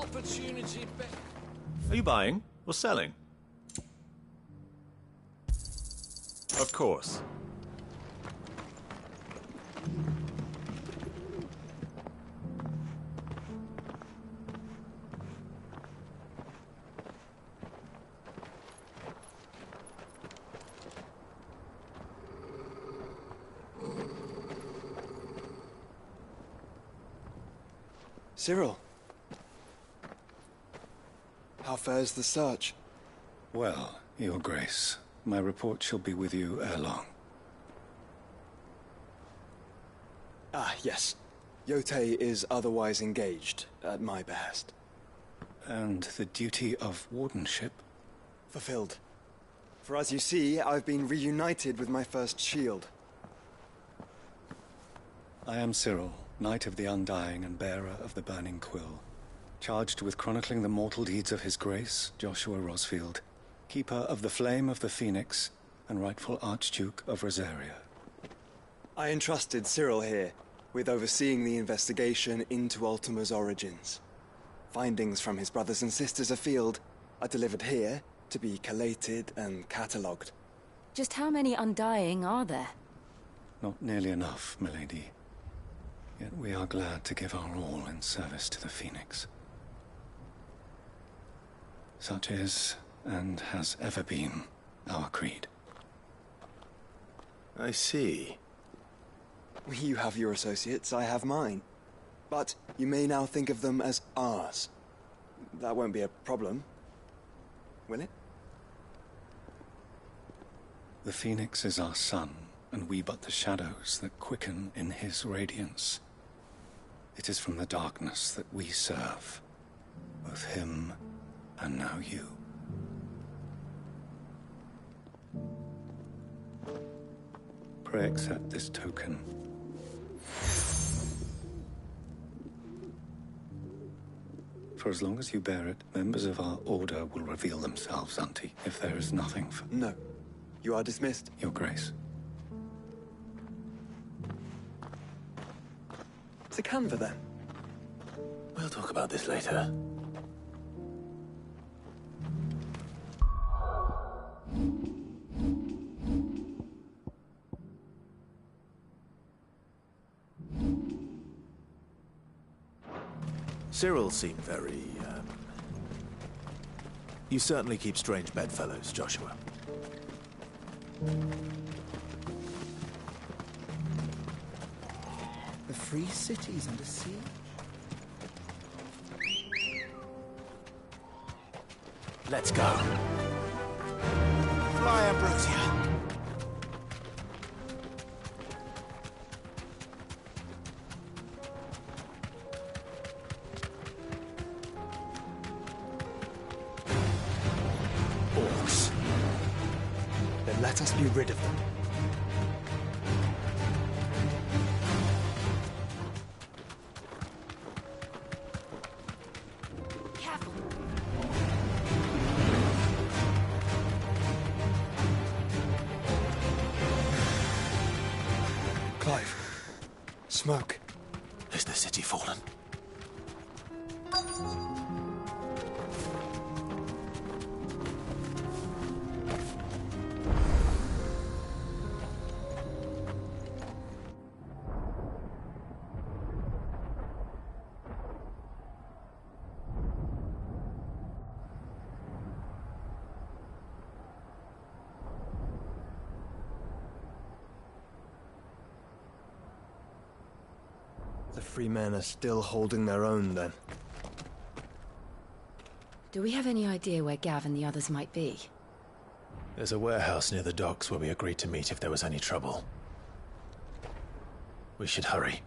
opportunity. Are you buying or selling? Of course. Cyril. How fares the search? Well, Your Grace, my report shall be with you ere long. Ah, yes. Yotei is otherwise engaged, at my behest. And the duty of wardenship? Fulfilled. For as you see, I've been reunited with my first shield. I am Cyril, Knight of the Undying and bearer of the Burning Quill, charged with chronicling the mortal deeds of His Grace, Joshua Rosfield, keeper of the Flame of the Phoenix and rightful Archduke of Rosaria. I entrusted Cyril here with overseeing the investigation into Ultima's origins. Findings from his brothers and sisters afield are delivered here to be collated and catalogued. Just how many Undying are there? Not nearly enough, milady. Yet we are glad to give our all in service to the Phoenix. Such is, and has ever been, our creed. I see. You have your associates, I have mine. But you may now think of them as ours. That won't be a problem, will it? The Phoenix is our sun, and we but the shadows that quicken in his radiance. It is from the darkness that we serve, both him and now you. Pray accept this token. For as long as you bear it, members of our order will reveal themselves, Auntie, if there is nothing for... No. You are dismissed. Your Grace. To Canva, then. We'll talk about this later. Cyril seemed very, You certainly keep strange bedfellows, Joshua. The free city's under siege. Let's go. Fly, Ambrosia. Orcs. Then let us be rid of them. Careful. Clive. Smoke. Is the city fallen? The free men are still holding their own, then. Do we have any idea where Gav and the others might be? There's a warehouse near the docks where we agreed to meet if there was any trouble. We should hurry.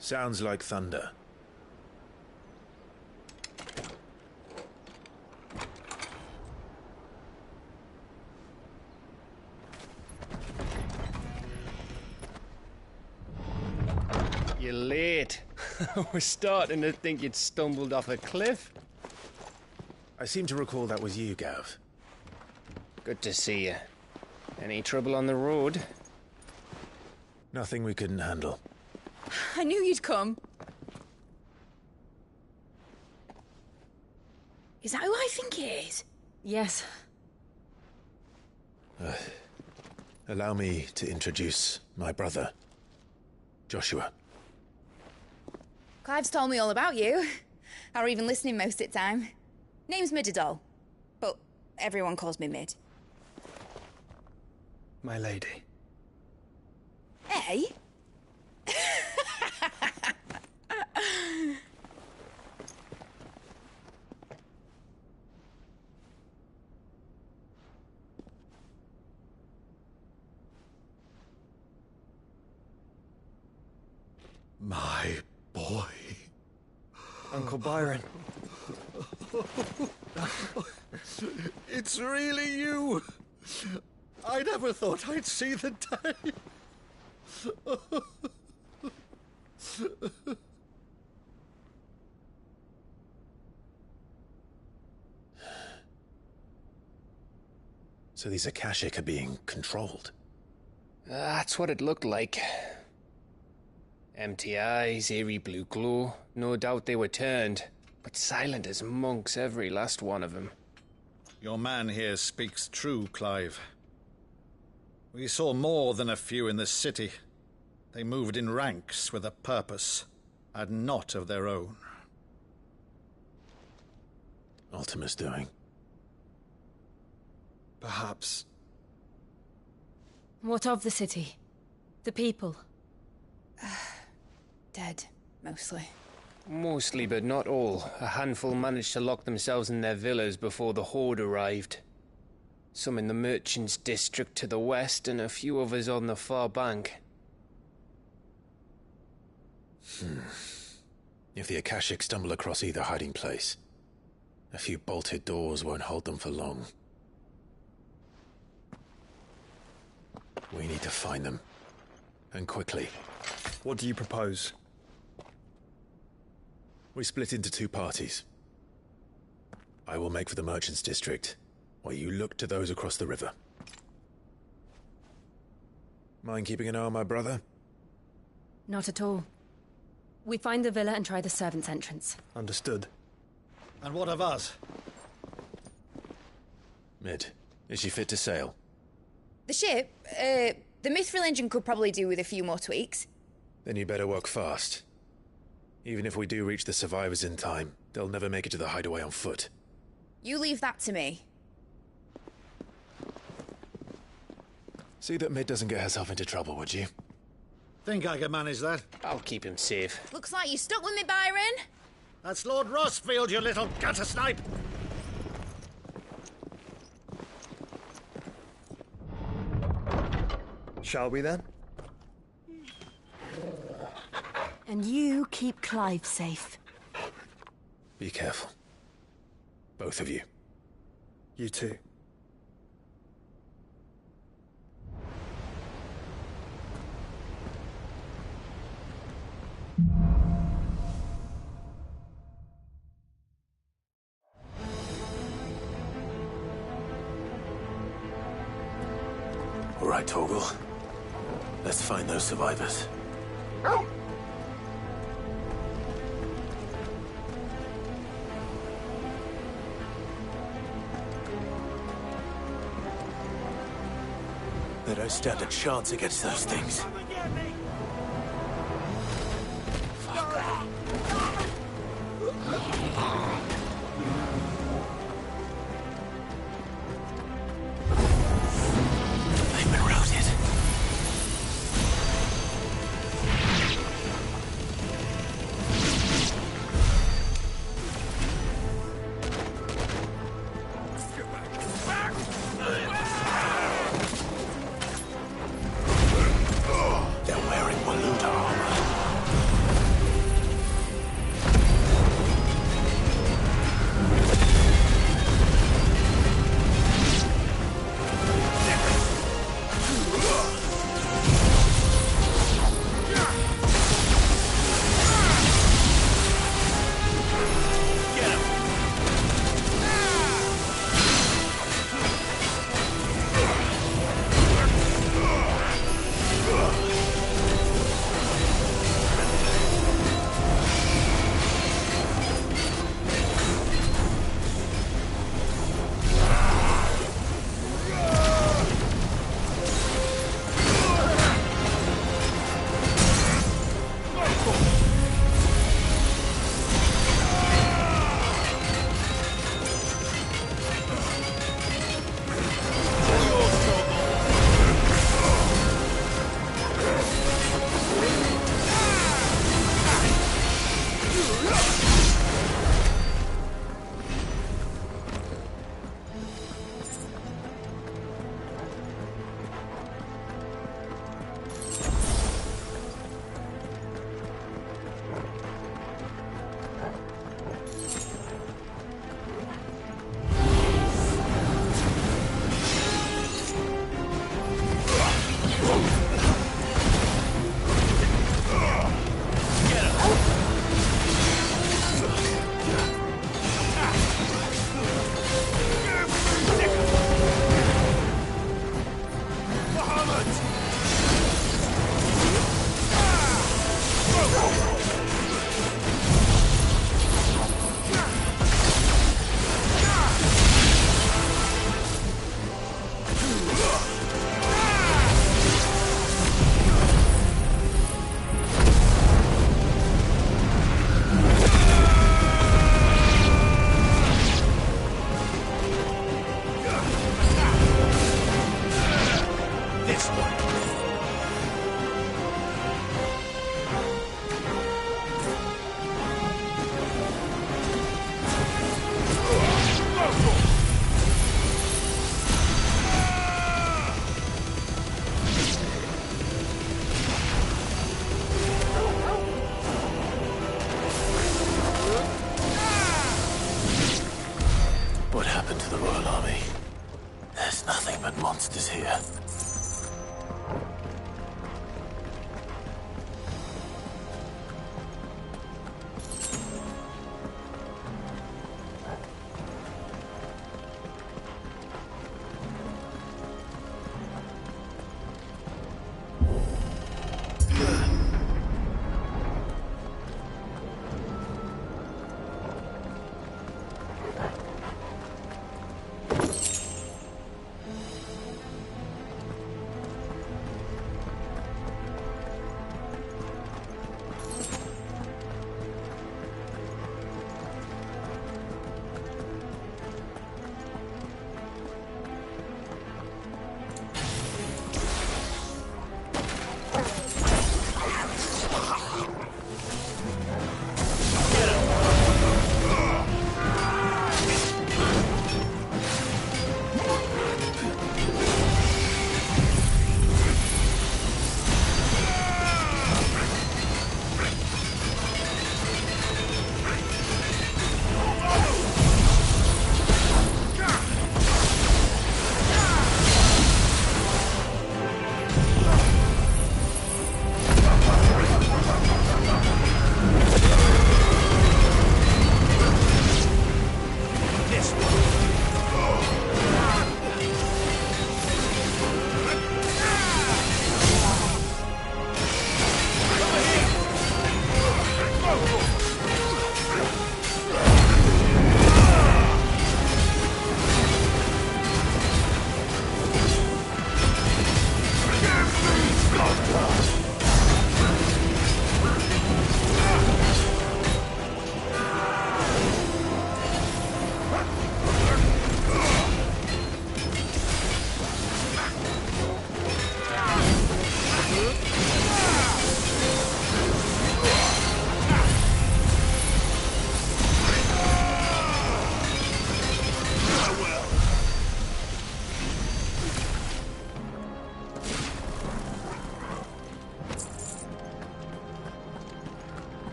Sounds like thunder. You're late. I was starting to think you'd stumbled off a cliff. I seem to recall that was you, Gav. Good to see you. Any trouble on the road? Nothing we couldn't handle. I knew you'd come. Is that who I think it is? Yes. Allow me to introduce my brother, Joshua. Clive's told me all about you. Or even listening most of the time. Name's Midadol, but everyone calls me Mid. My lady. Hey? My boy. Uncle Byron. It's really you. I never thought I'd see the day. So these Akashic are being controlled. That's what it looked like. Empty eyes, eerie blue glow. No doubt they were turned, but silent as monks, every last one of them. Your man here speaks true, Clive. We saw more than a few in the city. They moved in ranks with a purpose, and not of their own. Ultima's doing. Perhaps. What of the city? The people? Dead, mostly. Mostly, but not all. A handful managed to lock themselves in their villas before the Horde arrived. Some in the Merchants' District to the west, and a few others on the far bank. If the Akashic stumble across either hiding place, a few bolted doors won't hold them for long. We need to find them. And quickly. What do you propose? We split into two parties. I will make for the Merchants' District, while you look to those across the river. Mind keeping an eye on my brother? Not at all. We find the villa and try the servants' entrance. Understood. And what of us? Mid, is she fit to sail? The ship, the Mithril engine could probably do with a few more tweaks. Then you better work fast. Even if we do reach the survivors in time, they'll never make it to the hideaway on foot. You leave that to me. See that Mid doesn't get herself into trouble, would you? Think I can manage that? I'll keep him safe. Looks like you stuck with me, Byron. That's Lord Rossfield, you little gutter snipe! Shall we then? And you keep Clive safe. Be careful. Both of you. You too. All right, Torgal. Let's find those survivors. They don't stand a chance against those things. They've been routed.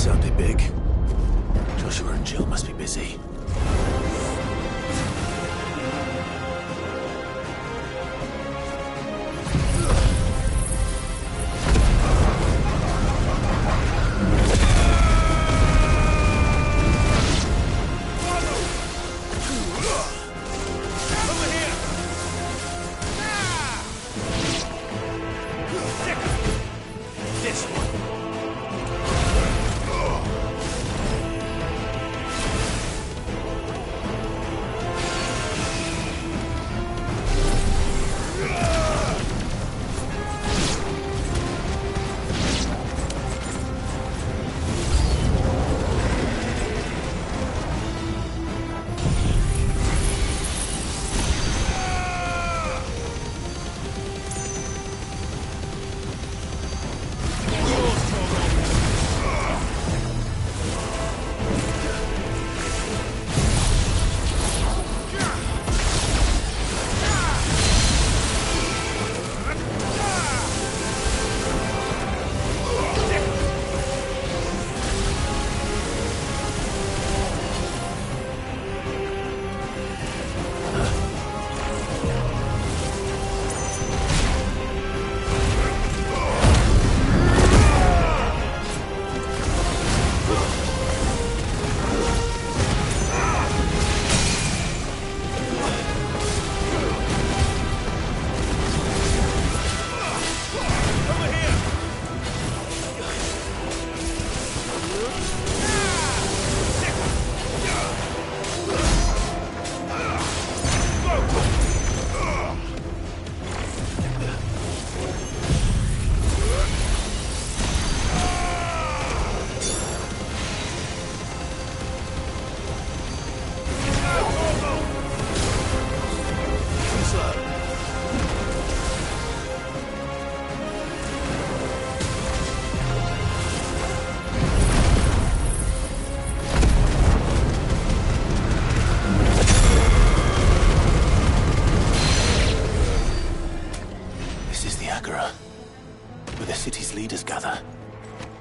sounded big. Joshua and Jill must be busy. Where the city's leaders gather.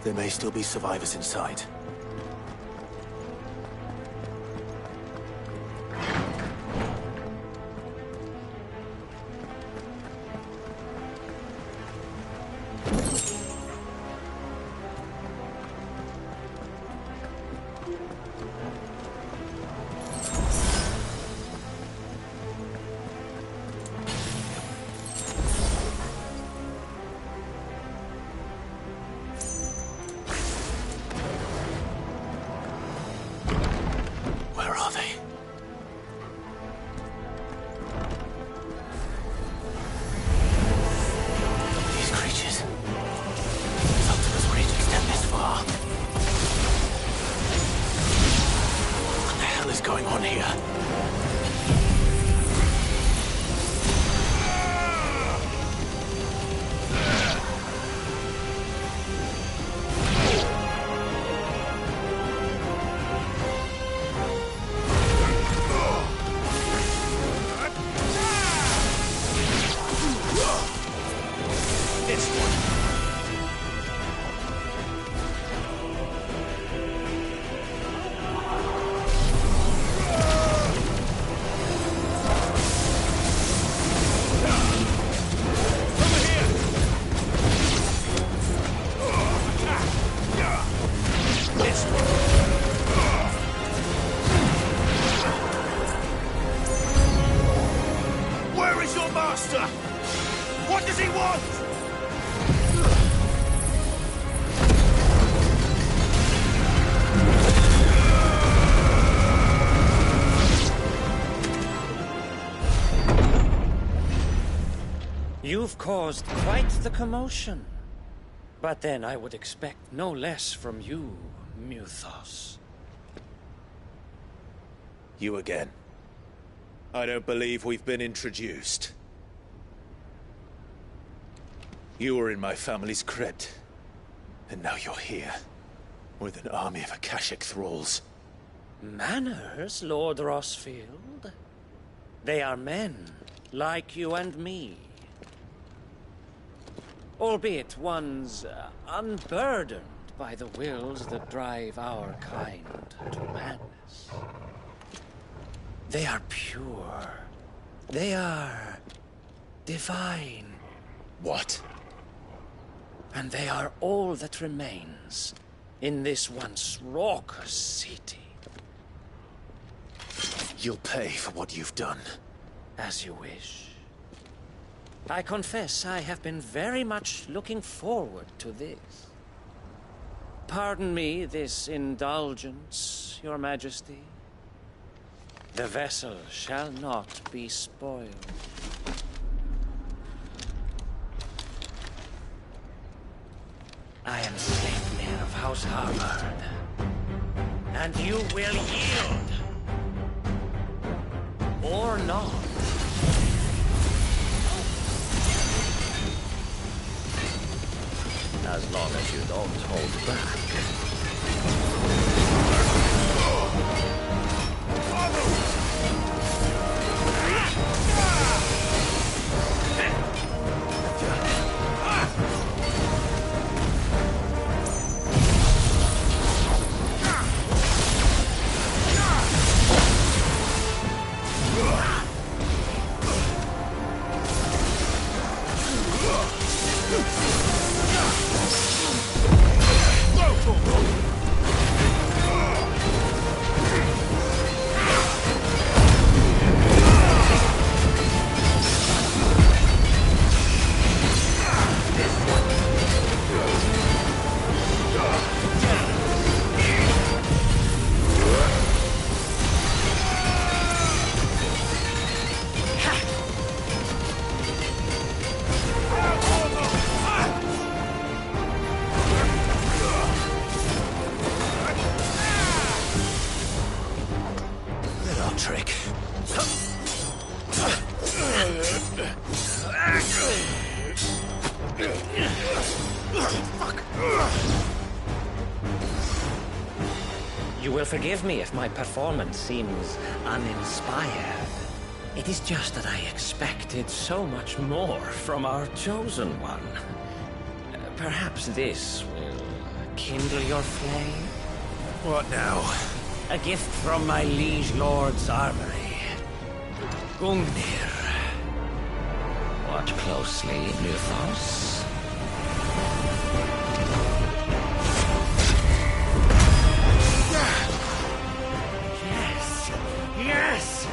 There may still be survivors inside. You've caused quite the commotion. But then I would expect no less from you, Muthos. You again. I don't believe we've been introduced. You were in my family's crypt. And now you're here. With an army of Akashic thralls. Manners, Lord Rosfield? They are men, like you and me. Albeit one's unburdened by the wills that drive our kind to madness. They are pure. They are divine. What? And they are all that remains in this once raucous city. You'll pay for what you've done. As you wish. I confess I have been very much looking forward to this. Pardon me this indulgence, Your Majesty. The vessel shall not be spoiled. I am Sleipnir of House Harvard, and you will yield. Or not. As long as you don't hold back. You will forgive me if my performance seems uninspired. It is just that I expected so much more from our chosen one. Perhaps this will kindle your flame? What now? A gift from my liege lord's armory. Gungnir. Watch closely, Mythos. Yes! Yes!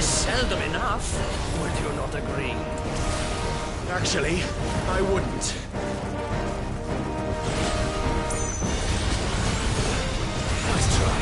Seldom enough. Would you not agree? Actually, I wouldn't. Nice try.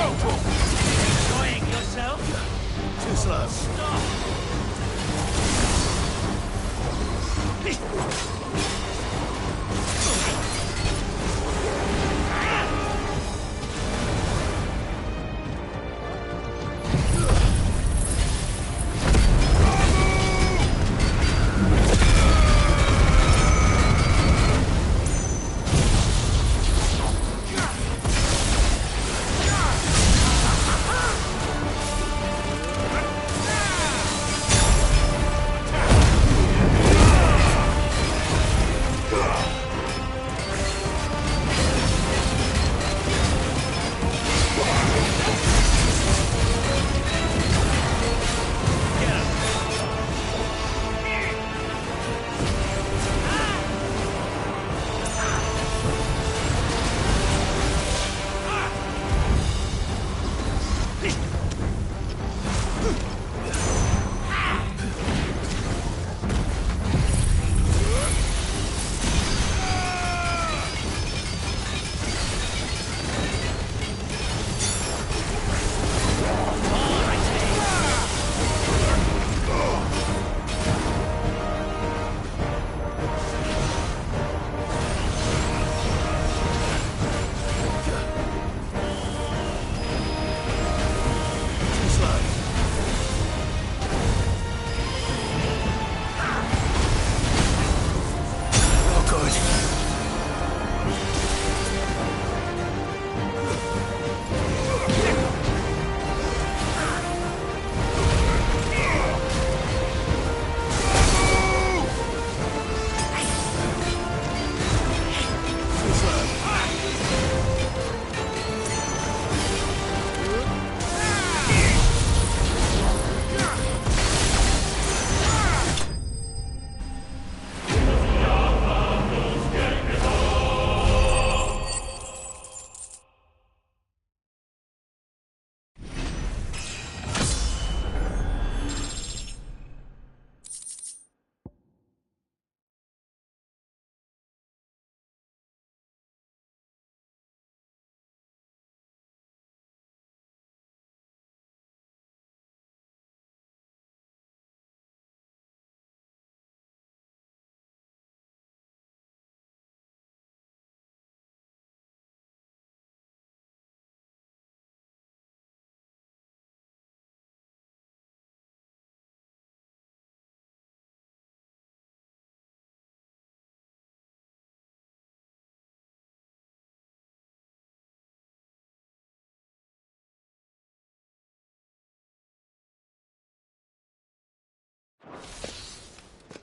Enjoying yourself? Too slow. Stop!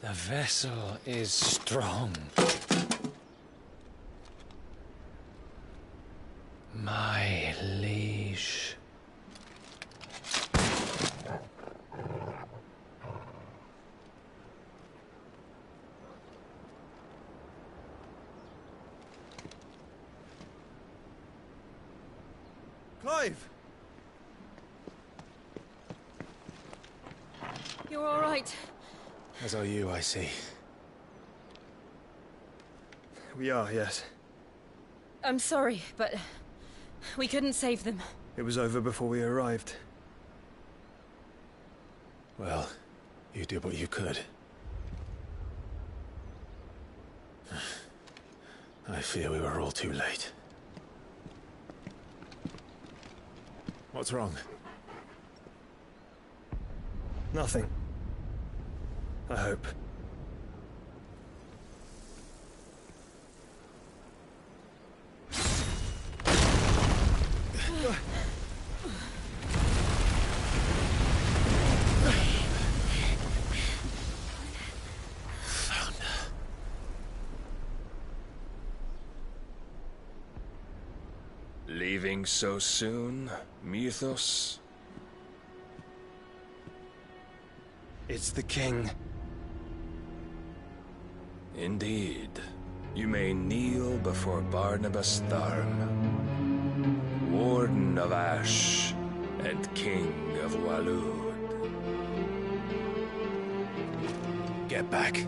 The vessel is strong. My liege. Clive! You're all right. As are you, I see. We are, yes. I'm sorry, but we couldn't save them. It was over before we arrived. Well, you did what you could. I fear we were all too late. What's wrong? Nothing. I hope. Leaving so soon, Mythos? It's the king. Indeed. You may kneel before Barnabas Tharm, Warden of Ash and King of Walud. Get back.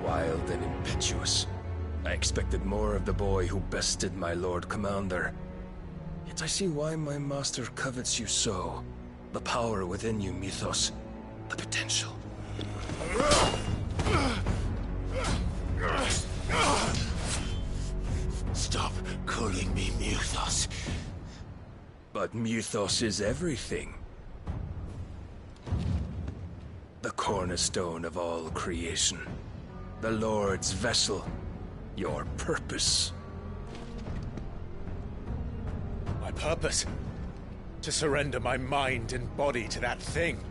Wild and impetuous. I expected more of the boy who bested my Lord Commander. Yet I see why my master covets you so. The power within you, Mythos. The potential. Stop calling me Mythos. But Mythos is everything. The cornerstone of all creation. The Lord's vessel. Your purpose. My purpose? To surrender my mind and body to that thing.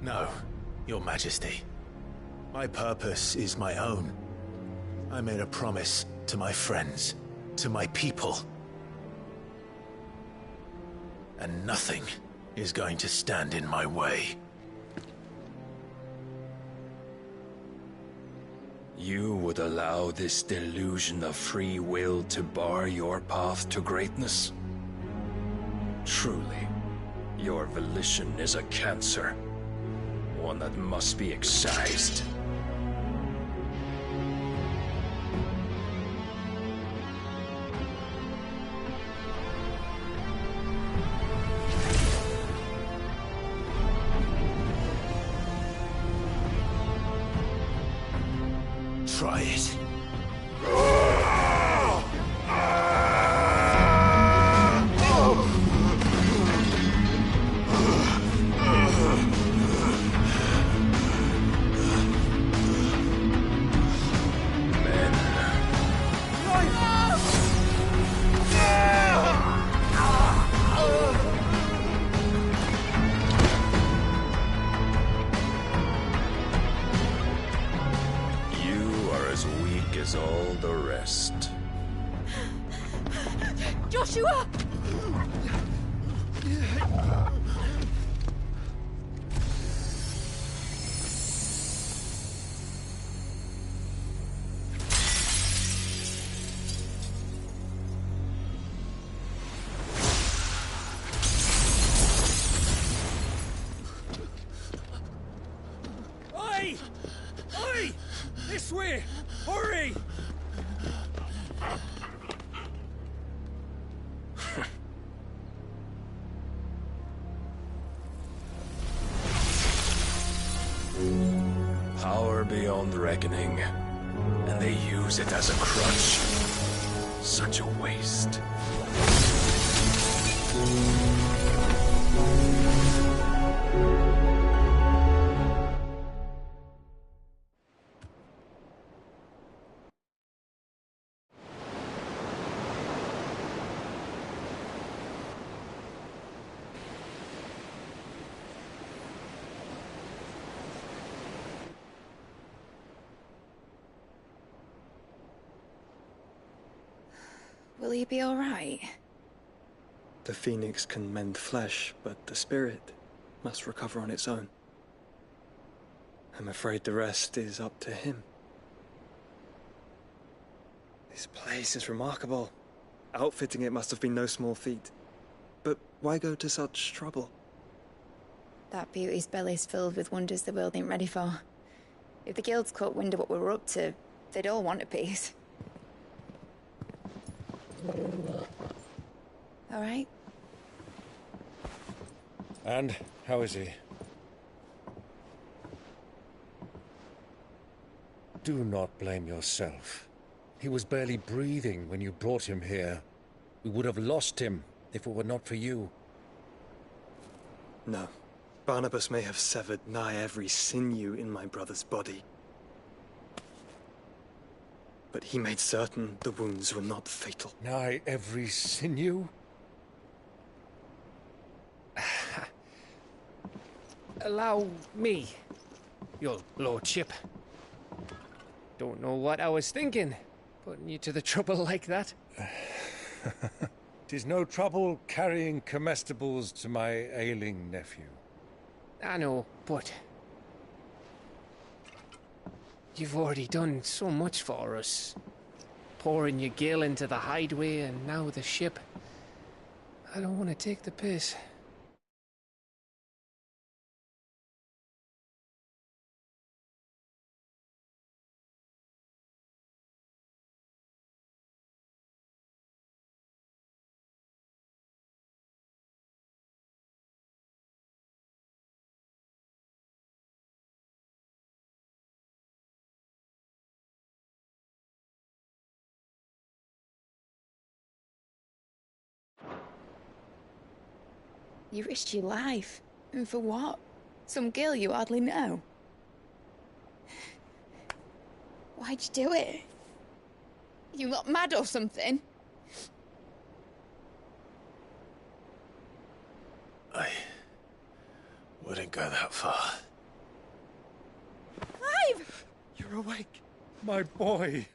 No, Your Majesty. My purpose is my own. I made a promise to my friends, to my people. And nothing is going to stand in my way. You would allow this delusion of free will to bar your path to greatness? Truly, your volition is a cancer. One that must be excised. Try it. As all the rest. Joshua! This way! Hurry! Power beyond reckoning, and they use it as a crutch. Such a waste. Will he be all right? The phoenix can mend flesh, but the spirit must recover on its own. I'm afraid the rest is up to him. This place is remarkable. Outfitting it must have been no small feat. But why go to such trouble? That beauty's belly's filled with wonders the world ain't ready for. If the guilds caught wind of what we were up to, they'd all want a piece. All right? And how is he? Do not blame yourself. He was barely breathing when you brought him here. We would have lost him if it were not for you. No. Barnabas may have severed nigh every sinew in my brother's body. But he made certain the wounds were not fatal. Nigh every sinew? Allow me, your lordship. Don't know what I was thinking, putting you to the trouble like that. 'Tis no trouble carrying comestibles to my ailing nephew. I know, but you've already done so much for us. Pouring your gil into the hideaway and now the ship. I don't want to take the piss. You risked your life. And for what? Some girl you hardly know. Why'd you do it? You got mad or something? I wouldn't go that far. Clive! You're awake, my boy.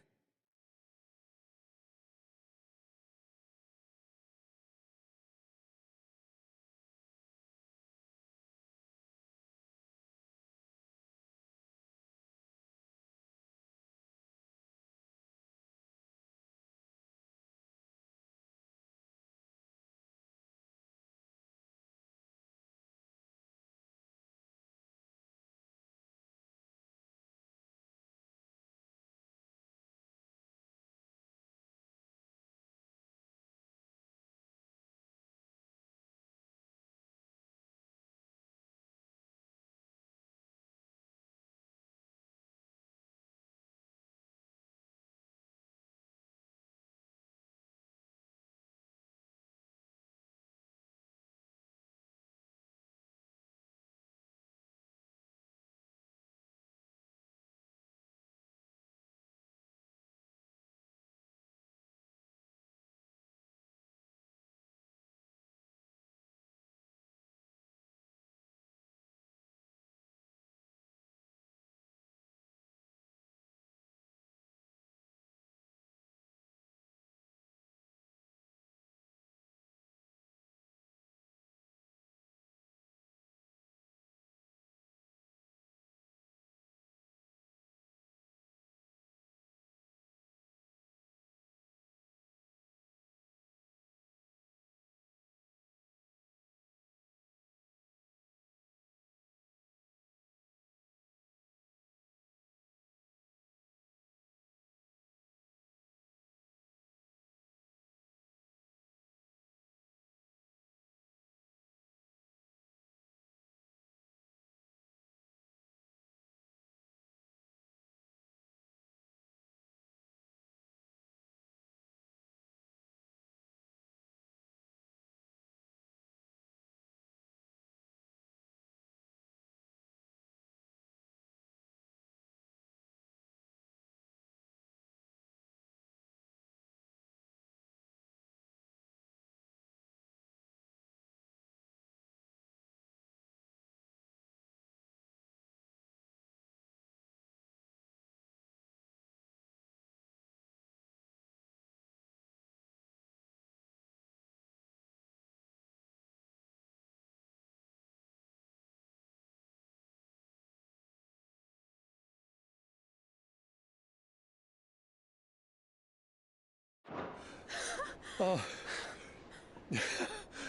All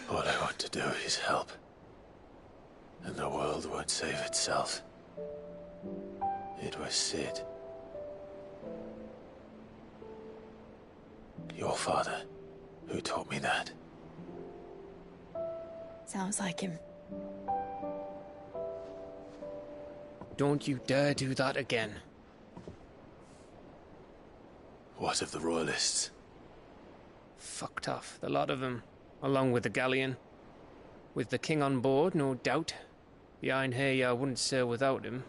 I want to do is help. And the world won't save itself. It was Sid. Your father, who taught me that. Sounds like him. Don't you dare do that again. What of the Royalists? Fucked off, the lot of them, along with the galleon. With the king on board, no doubt. Behind here, I wouldn't sail without him.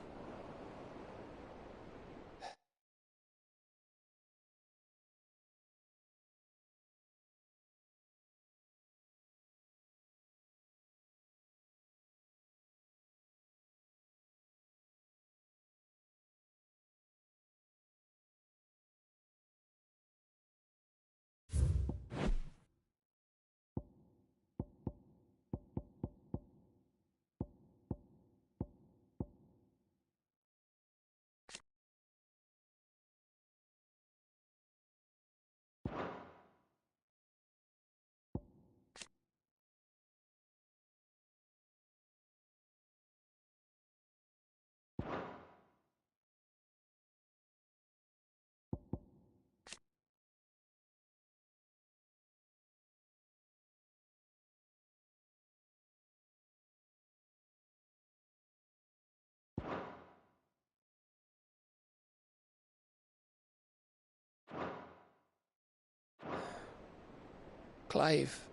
Clive.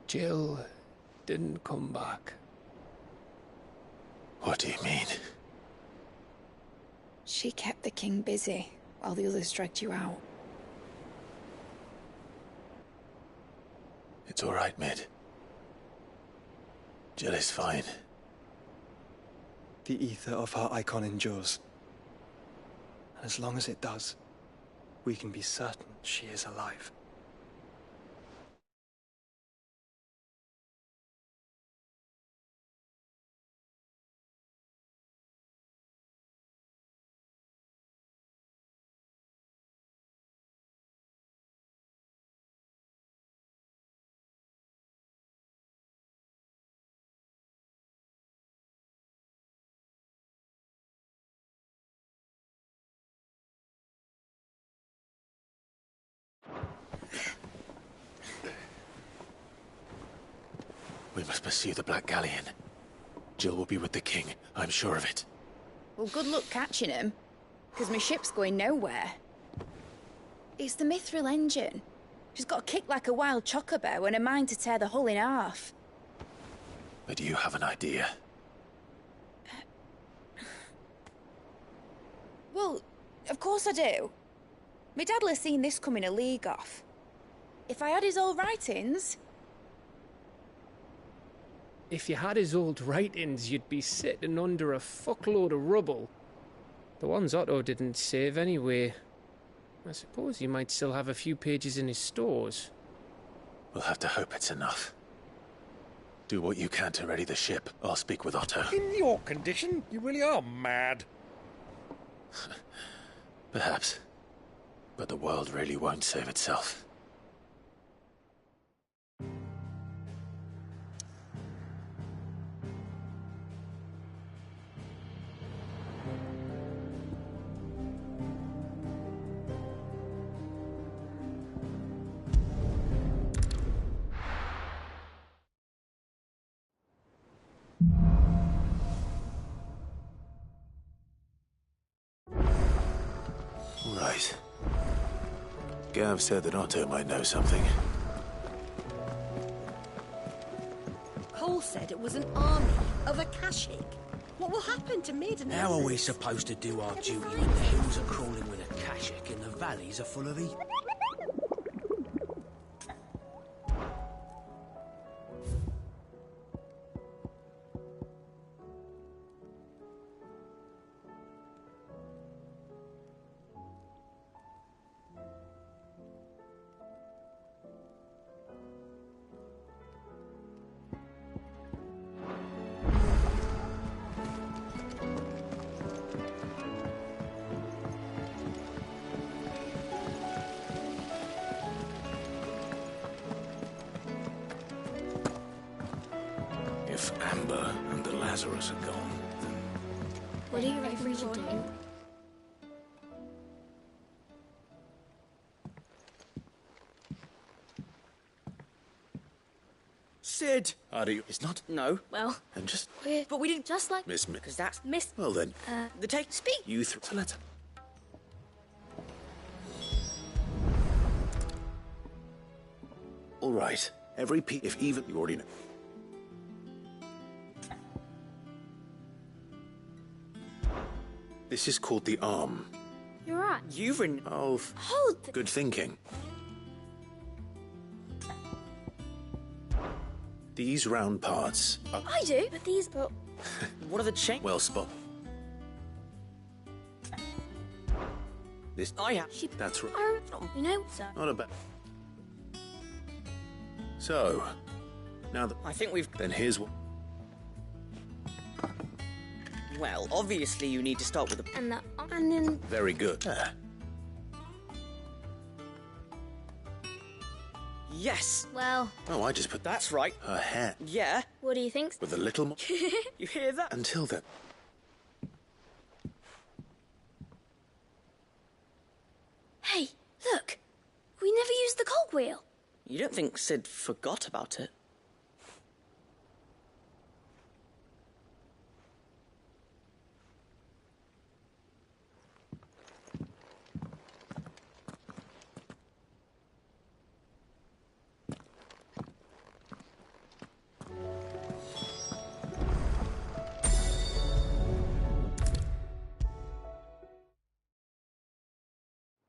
Jill didn't come back. What do you mean? She kept the king busy while the others dragged you out. It's all right, Mid. Jill is fine. The ether of her icon endures. And as long as it does, we can be certain she is alive. We must pursue the Black Galleon. Jill will be with the king, I'm sure of it. Well, good luck catching him, because my ship's going nowhere. It's the Mithril engine. She's got a kick like a wild chocobo and a mind to tear the hull in half. But do you have an idea? Well, of course I do. My dad'll have seen this coming a league off. If I had his old writings... If you had his old writings, you'd be sitting under a fuckload of rubble. The ones Otto didn't save anyway. I suppose he might still have a few pages in his stores. We'll have to hope it's enough. Do what you can to ready the ship. I'll speak with Otto. In your condition, you really are mad. Perhaps. But the world really won't save itself. Right. Gav said that Otto might know something. Cole said it was an army of Akashic. What will happen to Mid and How are we others? supposed to do our duty when the hills are crawling with Akashic and the valleys are full of evil? Amber and the Lazarus are gone. What do you reckon we should do? Sid! It's not? No. Well, And just... but we didn't just like... Miss me. Because that's... Miss... Well then, The take... Speak! you so let's... All right. Every if even... You already know. This is called the arm. You're right. You've written... Oh, Hold good thinking. These round parts are... I do, but these... But... What are the chains? Well spot. This... I have... That's right. You know, so... Not a bad... So, now that... I think we've... Then here's what... Well, obviously you need to start with the... And that... And then... Very good. Yes! Well... Oh, I just put... That's right. Her hair. Yeah. What do you think? With a little more... You hear that? Until then... Hey, look! We never used the cogwheel. You don't think Sid forgot about it?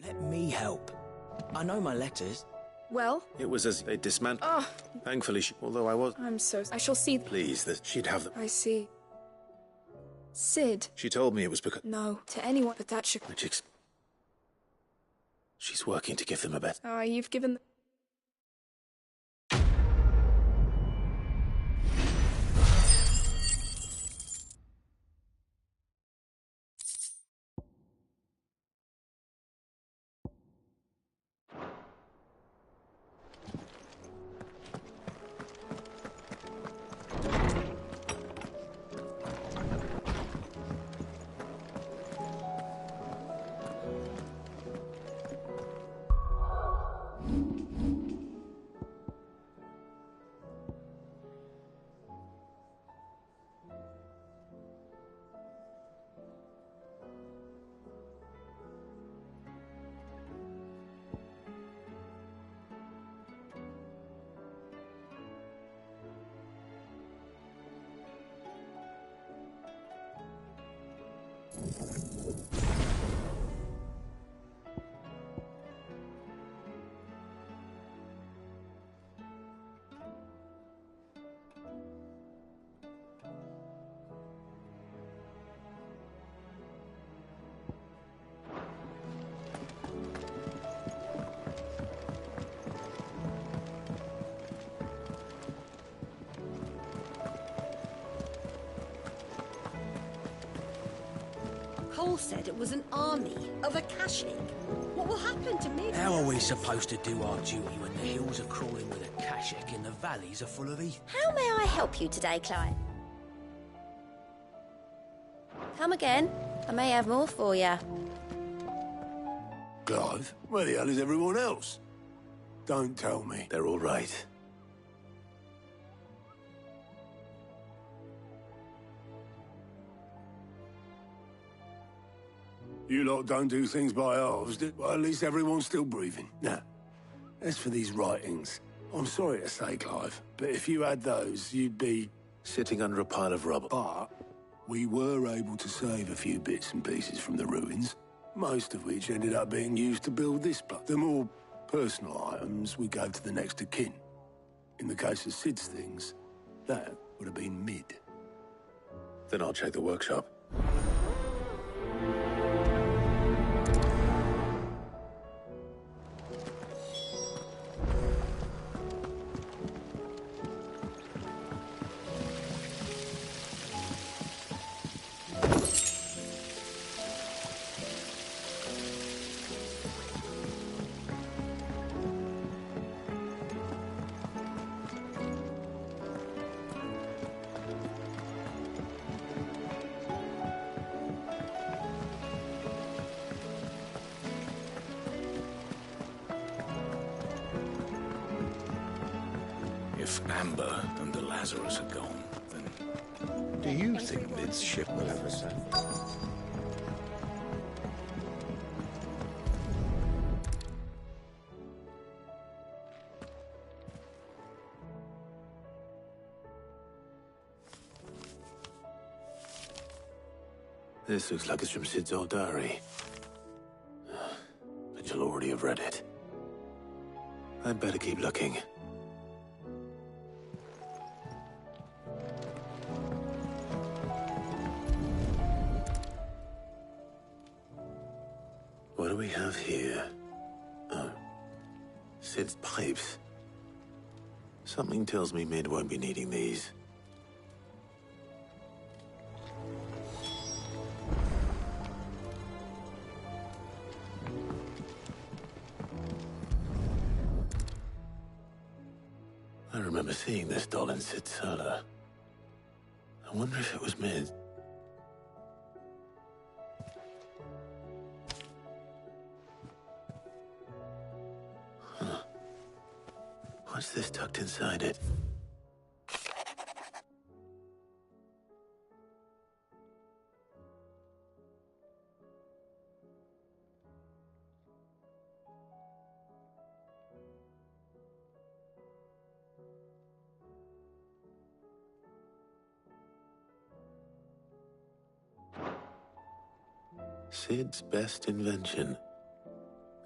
Let me help. I know my letters. Well? It was as they dismantled. Oh. Thankfully, although I was... I'm so... I shall see... Pleased that she'd have them. I see. Sid. She told me it was because... No, to anyone, but that should... Which she's working to give them a better... Ah, you've given... Cole said it was an army of Akashic. What will happen to me? How are we supposed to do our duty when the hills are crawling with Akashic and the valleys are full of heath? How may I help you today, Clive? Come again. I may have more for you. Clive, where the hell is everyone else? Don't tell me. They're all right. You lot don't do things by halves, well, at least everyone's still breathing. Now, as for these writings, I'm sorry to say, Clive, but if you had those, you'd be... Sitting under a pile of rubble. But we were able to save a few bits and pieces from the ruins, most of which ended up being used to build this place. The more personal items we gave to the next of kin. In the case of Sid's things, that would have been mid. Then I'll check the workshop. If Amber and the Lazarus are gone, then do you think Mid's ship will ever sail? This looks like it's from Sid's old diary. But you'll already have read it. I'd better keep looking. What do we have here? Oh. Sid's pipes. Something tells me Mid won't be needing these. I remember seeing this doll in Sid's cellar. I wonder if it was Mid. Huh. What's this tucked inside it? Sid's best invention.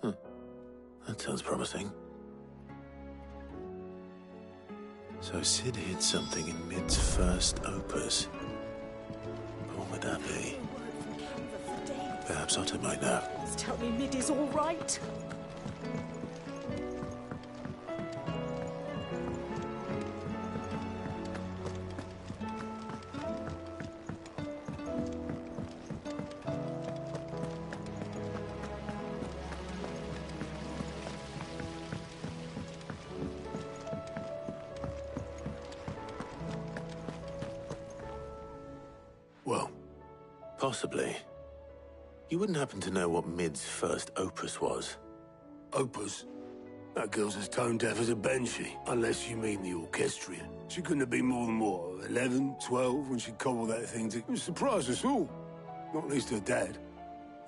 Huh. That sounds promising. So Sid hid something in Mid's first opus. What would that be? Perhaps Otto might know. Tell me Mid is all right. Well, possibly. You wouldn't happen to know what Mid's first opus was? Opus? That girl's as tone deaf as a banshee, unless you mean the orchestrion. She couldn't have been more than, what, 11, 12 when she cobbled that thing to... It surprised us all. Not least her dad.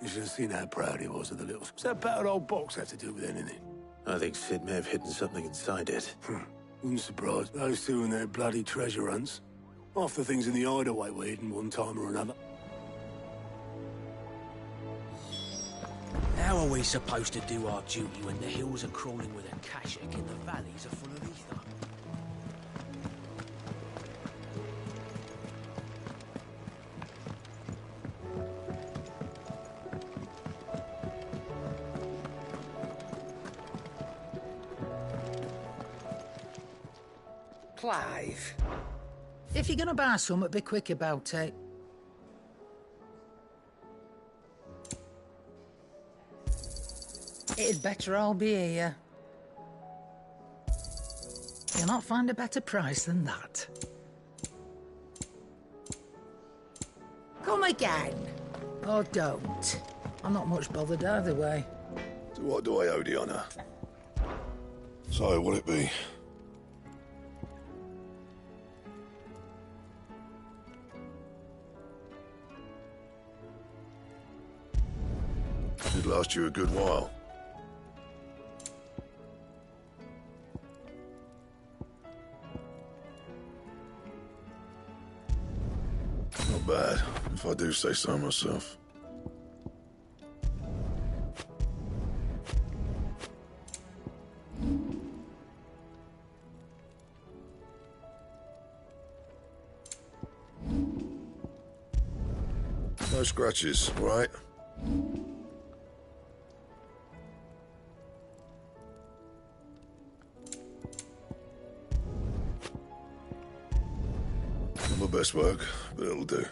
You should have seen how proud he was of the little... What's that battered old box have to do with anything? I think Sid may have hidden something inside it. Wouldn't surprise. Those two and their bloody treasure hunts. Half the things in the hideaway were hidden one time or another. How are we supposed to do our duty when the hills are crawling with a kashik and the valleys are full of ether? Clive, if you're gonna buy something, be quick about it. It'd better all be here. You'll not find a better price than that. Come again. Or don't. I'm not much bothered either way. So what do I owe the honour? So, what'll it be? Should last you a good while. Not bad, if I do say so myself. No scratches, right? Not my best work, but it'll do.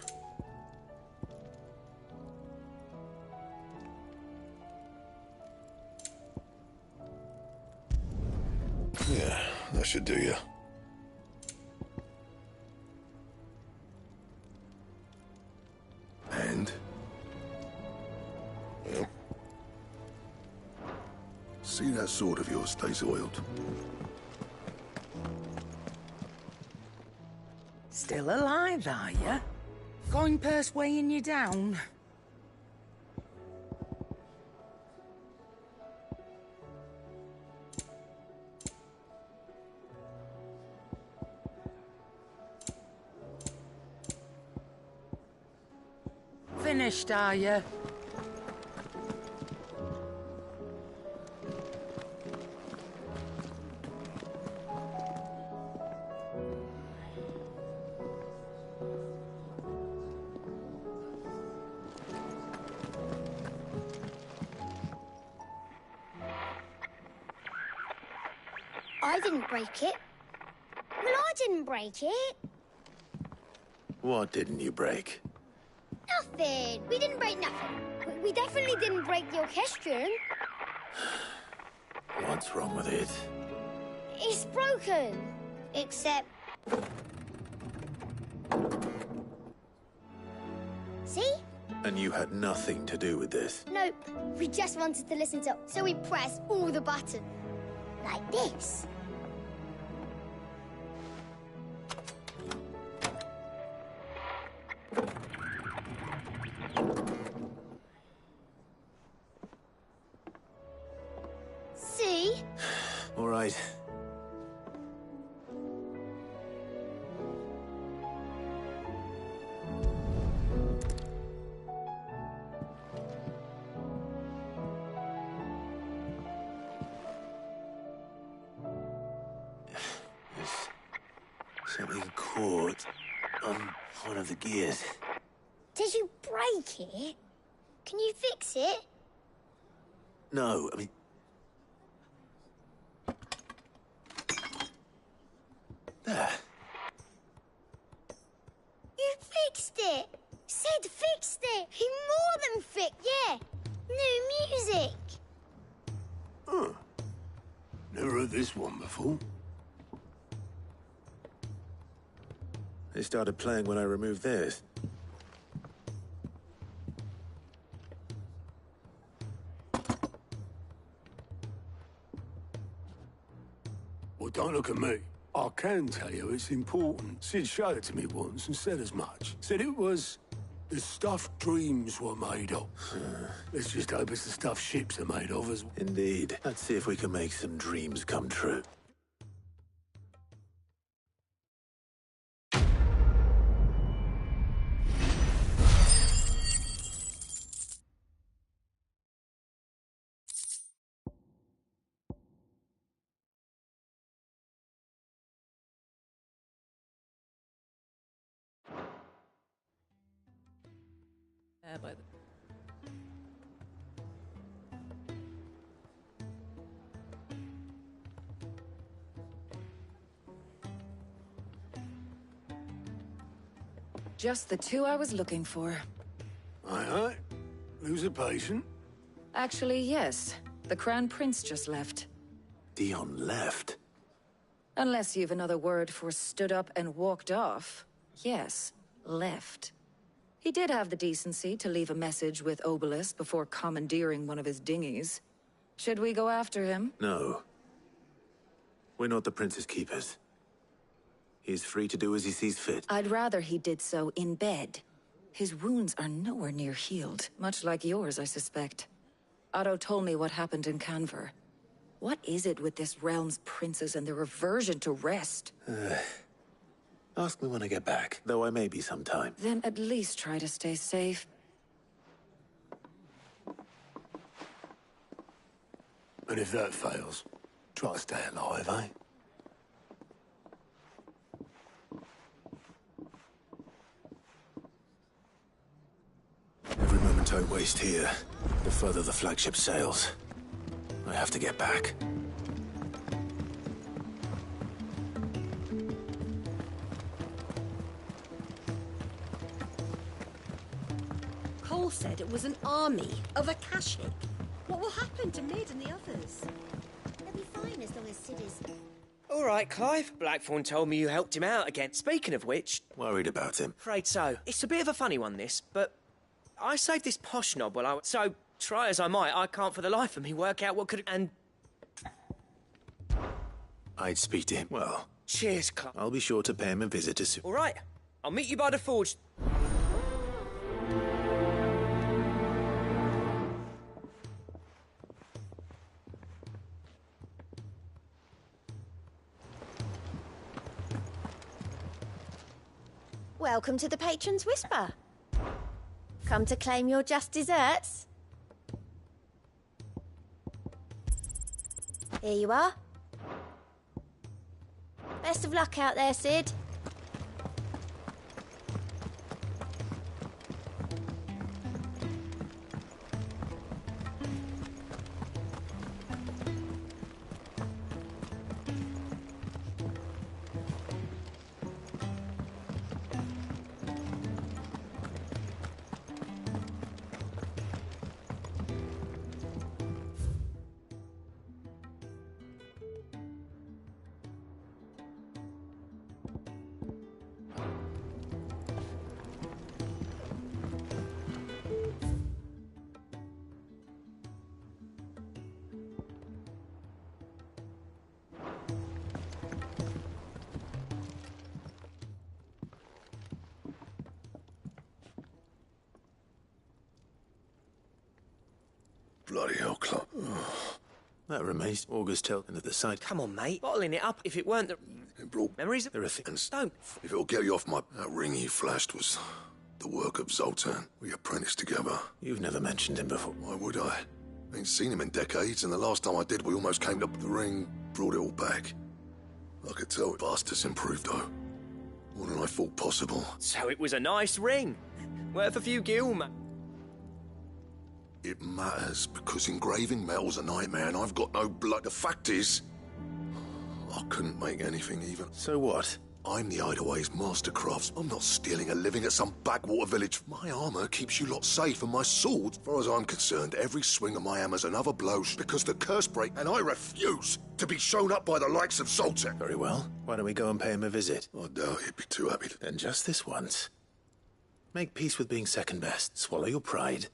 Yeah, that should do you. And? Well, see that sword of yours stays oiled. Still alive, are you? Going purse weighing you down? Finished, are you? I didn't break it. Well, I didn't break it. What didn't you break? Nothing. We didn't break nothing. We definitely didn't break the orchestrion. What's wrong with it? It's broken. Except... See? And you had nothing to do with this? Nope. We just wanted to listen to... So we pressed all the buttons. Like this. See? All right. Something caught on one of the gears. Did you break it? Can you fix it? No, I mean... There. You fixed it! Sid fixed it! He more than fixed, yeah! New music! Huh. Never heard this one before. They started playing when I removed this. Well, don't look at me. I can tell you it's important. Sid showed it to me once and said as much. Said it was the stuff dreams were made of. Let's just hope it's the stuff ships are made of as well. Indeed. Let's see if we can make some dreams come true. By the... Just the two I was looking for. Aye. Lose a patient? Actually, yes. The Crown Prince just left. Dion left? Unless you've another word for stood up and walked off. Yes, left. He did have the decency to leave a message with Obelisk before commandeering one of his dinghies. Should we go after him? No. We're not the Prince's keepers. He's free to do as he sees fit. I'd rather he did so in bed. His wounds are nowhere near healed, much like yours, I suspect. Otto told me what happened in Canver. What is it with this realm's princes and their aversion to rest? Ask me when I get back, though I may be sometime. Then at least try to stay safe. And if that fails, try to stay alive, eh? Every moment I waste here, the further the flagship sails. I have to get back. Cole said it was an army of Akashic. What will happen to Mid and the others? They'll be fine as long as Sid is... All right, Clive. Blackthorn told me you helped him out again. Speaking of which... Worried about him. Afraid so. It's a bit of a funny one, this, but... I saved this posh knob while I was... So, try as I might, I can't for the life of me work out what could... And... I'd speak to him. Well... Cheers, Clive. I'll be sure to pay him a visit as soon. All right. I'll meet you by the forge. Welcome to the Patron's Whisper. Come to claim your just desserts? Here you are. Best of luck out there, Sid. Bloody hell, Clark. That remains August tell and at the side. Come on, mate. Bottling it up if it weren't the... It brought memories of... There are things. Don't. If it'll get you off my... That ring he flashed was the work of Zoltan. We apprenticed together. You've never mentioned him before. Why would I? Ain't seen him in decades, and the last time I did, we almost came to the ring, brought it all back. I could tell Bastard's improved, though. More than I thought possible. So it was a nice ring. Worth a few gil, man. It matters, because engraving metal's a nightmare, and I've got no blood. The fact is, I couldn't make anything even. So what? I'm the Hideaway's mastercrafts. I'm not stealing a living at some backwater village. My armour keeps you lot safe, and my sword, as far as I'm concerned, every swing of my hammer's another blow, because the curse break, and I refuse to be shown up by the likes of Zoltan. Very well. Why don't we go and pay him a visit? I doubt he'd be too happy to... Then just this once. Make peace with being second best. Swallow your pride.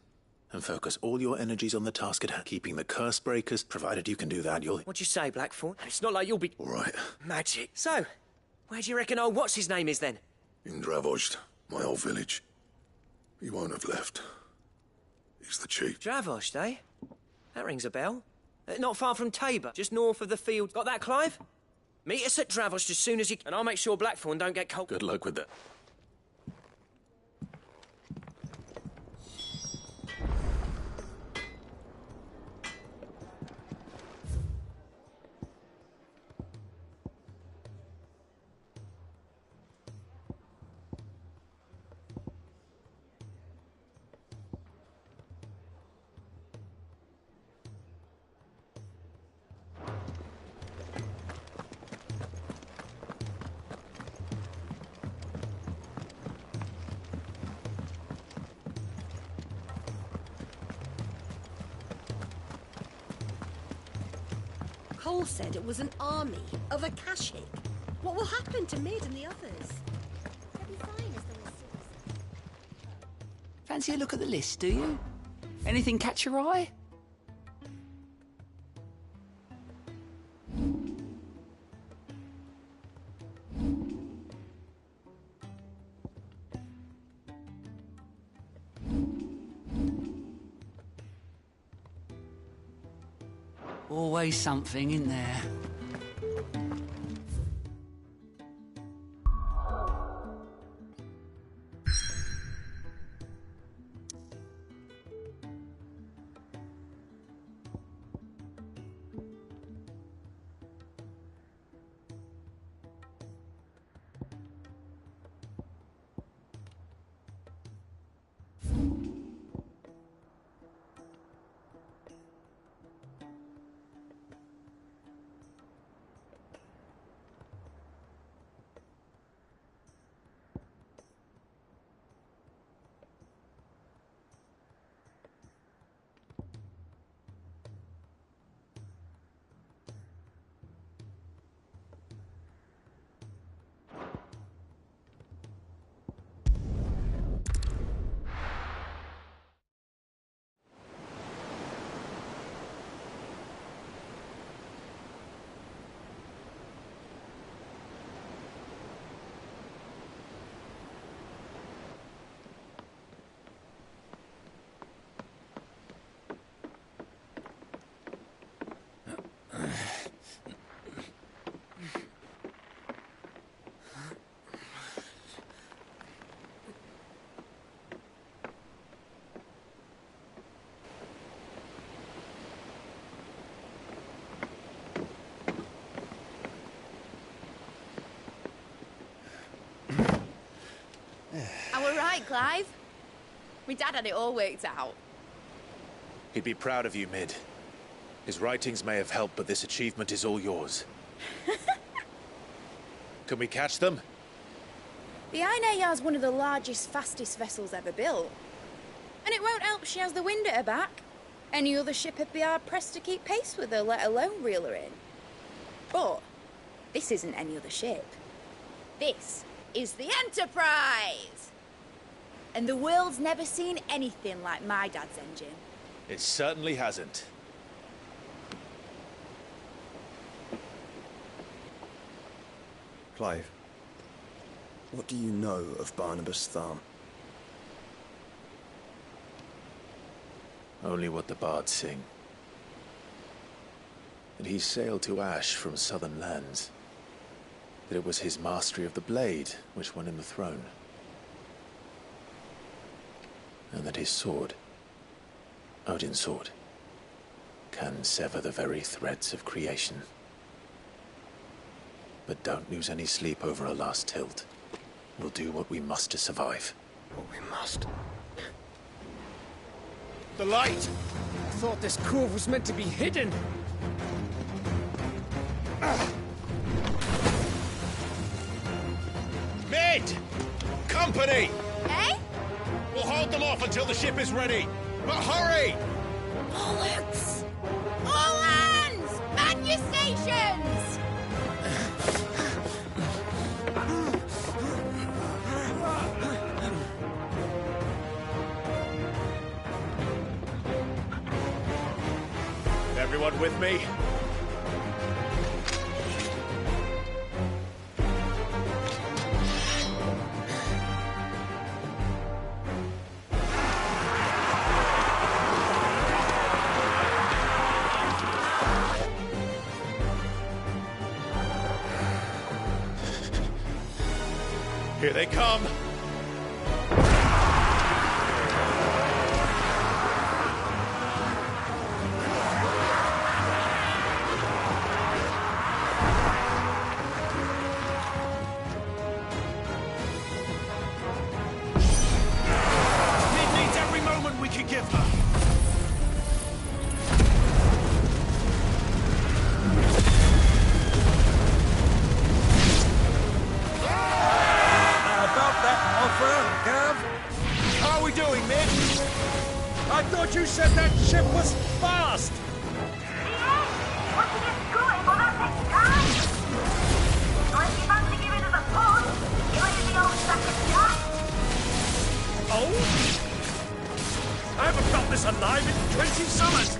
And focus all your energies on the task at hand, keeping the curse breakers. Provided you can do that, you'll... What'd you say, Blackthorn? It's not like you'll be... All right. Magic. So, where do you reckon old what's-his-name is, then? In Dravojd, my old village. He won't have left. He's the chief. Dravojd, eh? That rings a bell. Not far from Tabor, just north of the field. Got that, Clive? Meet us at Dravojd as soon as you... And I'll make sure Blackthorn don't get cold. Good luck with that. Cole said it was an army of Akashic. What will happen to Mid and the others? They'll be fine as long as Sid's... Fancy a look at the list, do you? Anything catch your eye? Always something in there. Clive. My dad had it all worked out. He'd be proud of you, Mid. His writings may have helped, but this achievement is all yours. Can we catch them? The Ainayar's one of the largest, fastest vessels ever built. And it won't help she has the wind at her back. Any other ship would be hard-pressed to keep pace with her, let alone reel her in. But this isn't any other ship. This is the Enterprise! And the world's never seen anything like my dad's engine. It certainly hasn't. Clive, what do you know of Barnabas Tharm? Only what the bards sing. That he sailed to Ash from southern lands. That it was his mastery of the blade which won him the throne. And that his sword, Odin's sword, can sever the very threads of creation. But don't lose any sleep over a last tilt. We'll do what we must to survive. What we must. The light! I thought this cove was meant to be hidden. Mid! Company! Eh? We'll hold them off until the ship is ready. But hurry! Bollocks! All hands! Man your stations! Everyone with me? Here they come! Mid needs every moment we can give her. About that offer, Gav? How are we doing, Mid? I thought you said that ship was fast! Oh? I haven't felt this alive in 20 summers!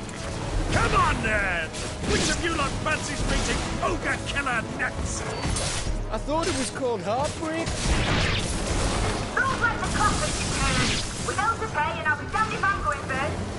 Come on, then! Which of you lot fancies meeting Ogre Killer next? I thought it was called Heartbreak. Don't let the coffee we don't pay and I'll be damned if I'm going first.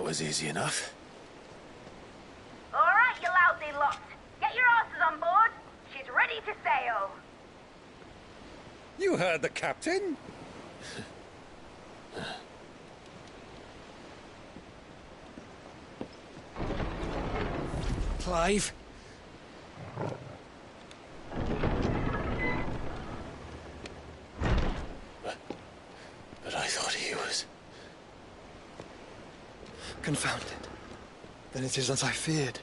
was easy enough. All right, you lousy lot. Get your asses on board. She's ready to sail. You heard the captain. Clive? But I thought he was... Confounded. Then it is as I feared.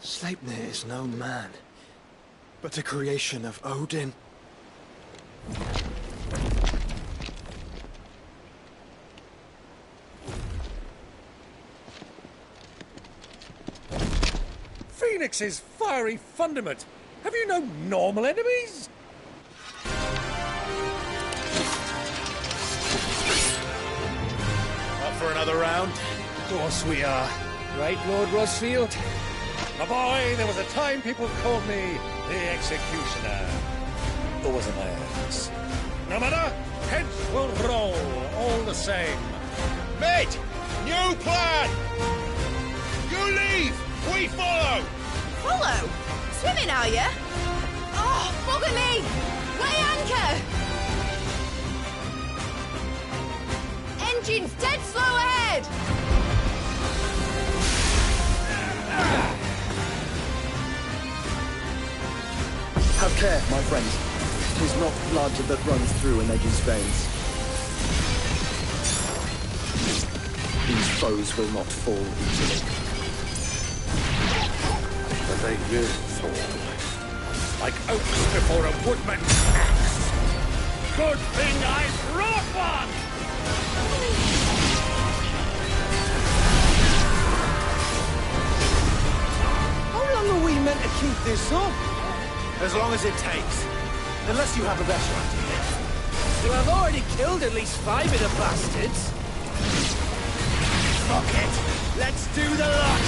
Sleipnir is no man, but a creation of Odin. Phoenix's fiery fundament. Have you no normal enemies? Up for another round? Of course we are. Right, Lord Rosfield? My boy, there was a time people called me the Executioner. Or was it my ex? No matter, heads will roll all the same. Mate! New plan! You leave! We follow! Follow? Swimming, are you? Oh, bugger me! Weigh anchor! Engine's dead slow ahead! Have care, my friends. 'Tis not blood that runs through an edge's veins. These foes will not fall easily. But they will fall. Like oaks before a woodman's axe. Good thing I brought one! How long are we meant to keep this up? As long as it takes. Unless you have a better idea. Well, I've already killed at least 5 of the bastards. Fuck it! Let's do the lot!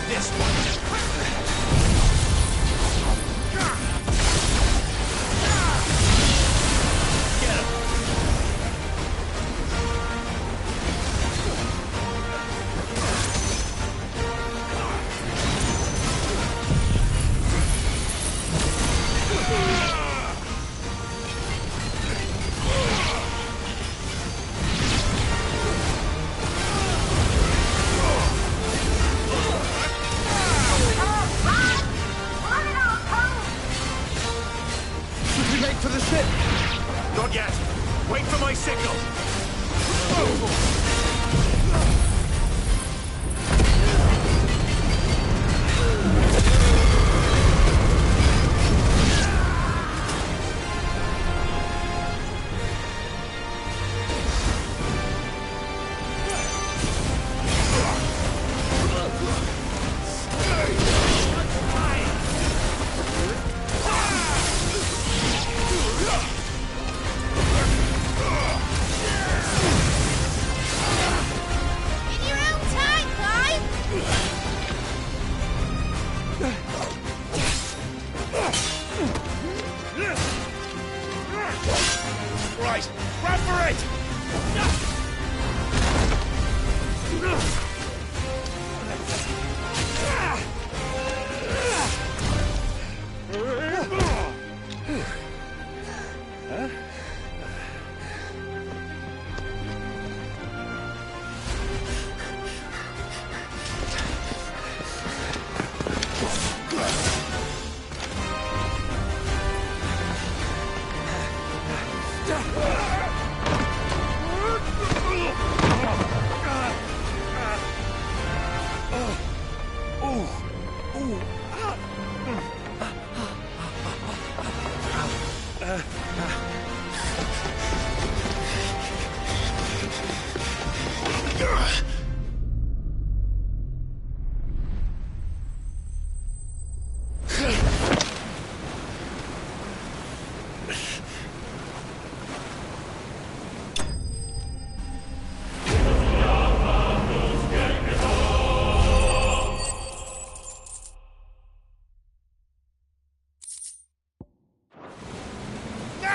This one. For the ship! Not yet. Wait for my signal. Right, run for it!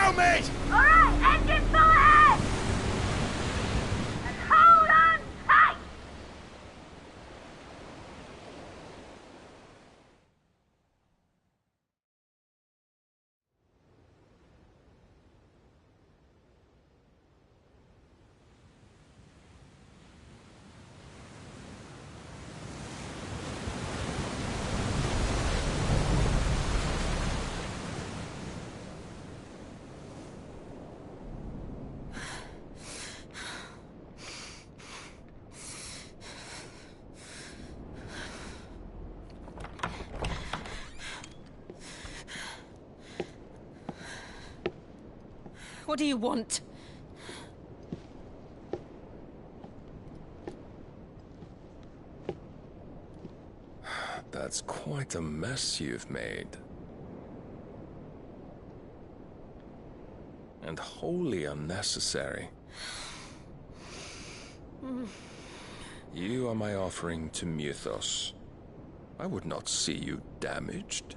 go, mate! Alright, engine full ahead! And hold on tight! What do you want? That's quite a mess you've made. And wholly unnecessary. You are my offering to Mythos. I would not see you damaged.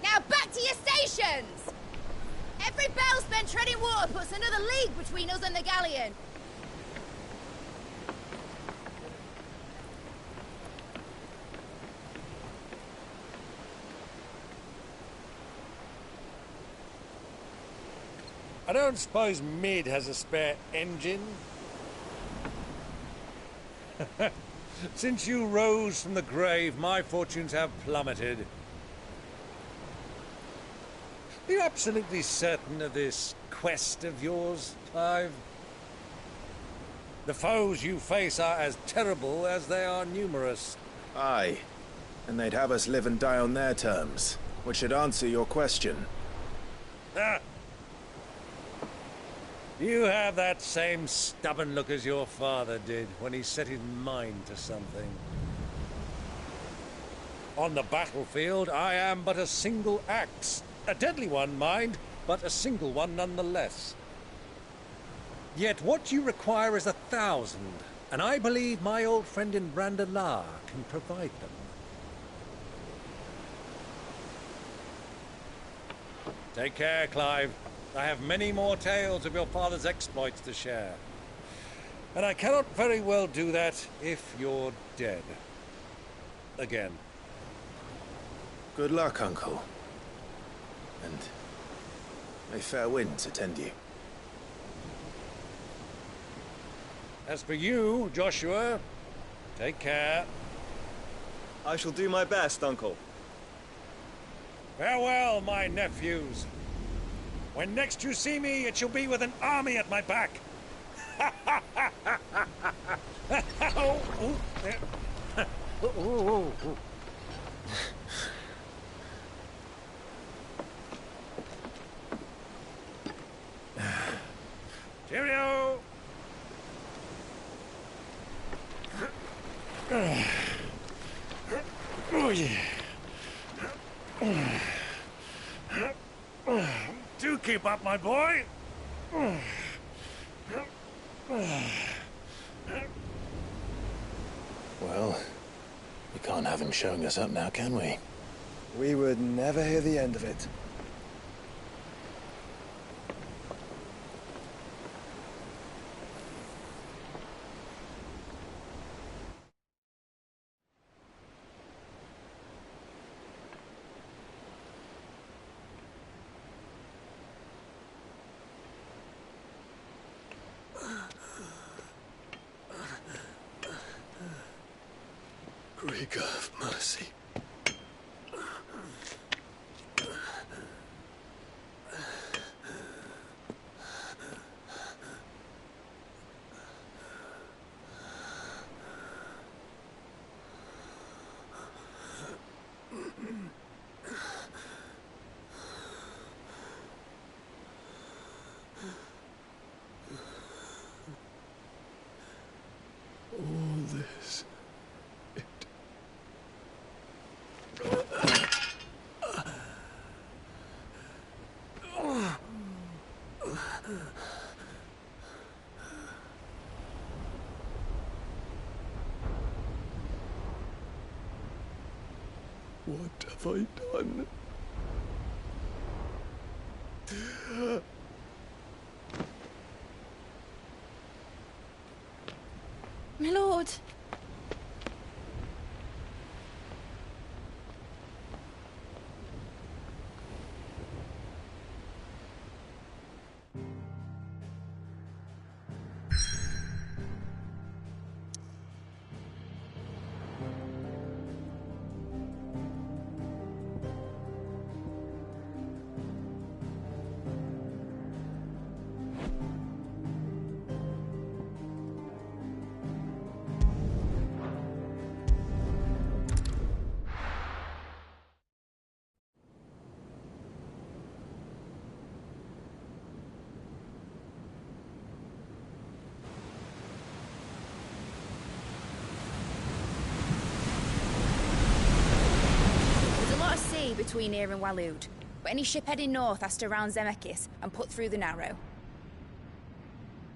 Now back to your stations! Every bell spent treading water puts another league between us and the galleon. I don't suppose Mid has a spare engine? Since you rose from the grave, my fortunes have plummeted. Are you absolutely certain of this quest of yours, Clive? The foes you face are as terrible as they are numerous. Aye. And they'd have us live and die on their terms, which should answer your question. Ah! You have that same stubborn look as your father did when he set his mind to something. On the battlefield, I am but a single axe. A deadly one, mind, but a single one nonetheless. Yet what you require is 1,000, and I believe my old friend in Brandalar can provide them. Take care, Clive. I have many more tales of your father's exploits to share. And I cannot very well do that if you're dead. Again. Good luck, Uncle. And may fair winds attend you. As for you, Joshua, take care. I shall do my best, Uncle. Farewell, my nephews. When next you see me, it shall be with an army at my back. Oh, oh, there. Oh, oh, oh. Cheerio! Oh, yeah. Do keep up, my boy. Well, we can't have him showing us up now, can we? We would never hear the end of it. Krieger of mercy. All this, What have I done? My lord. Between here and Waloed, but any ship heading north has to round Zemeckis and put through the Narrow.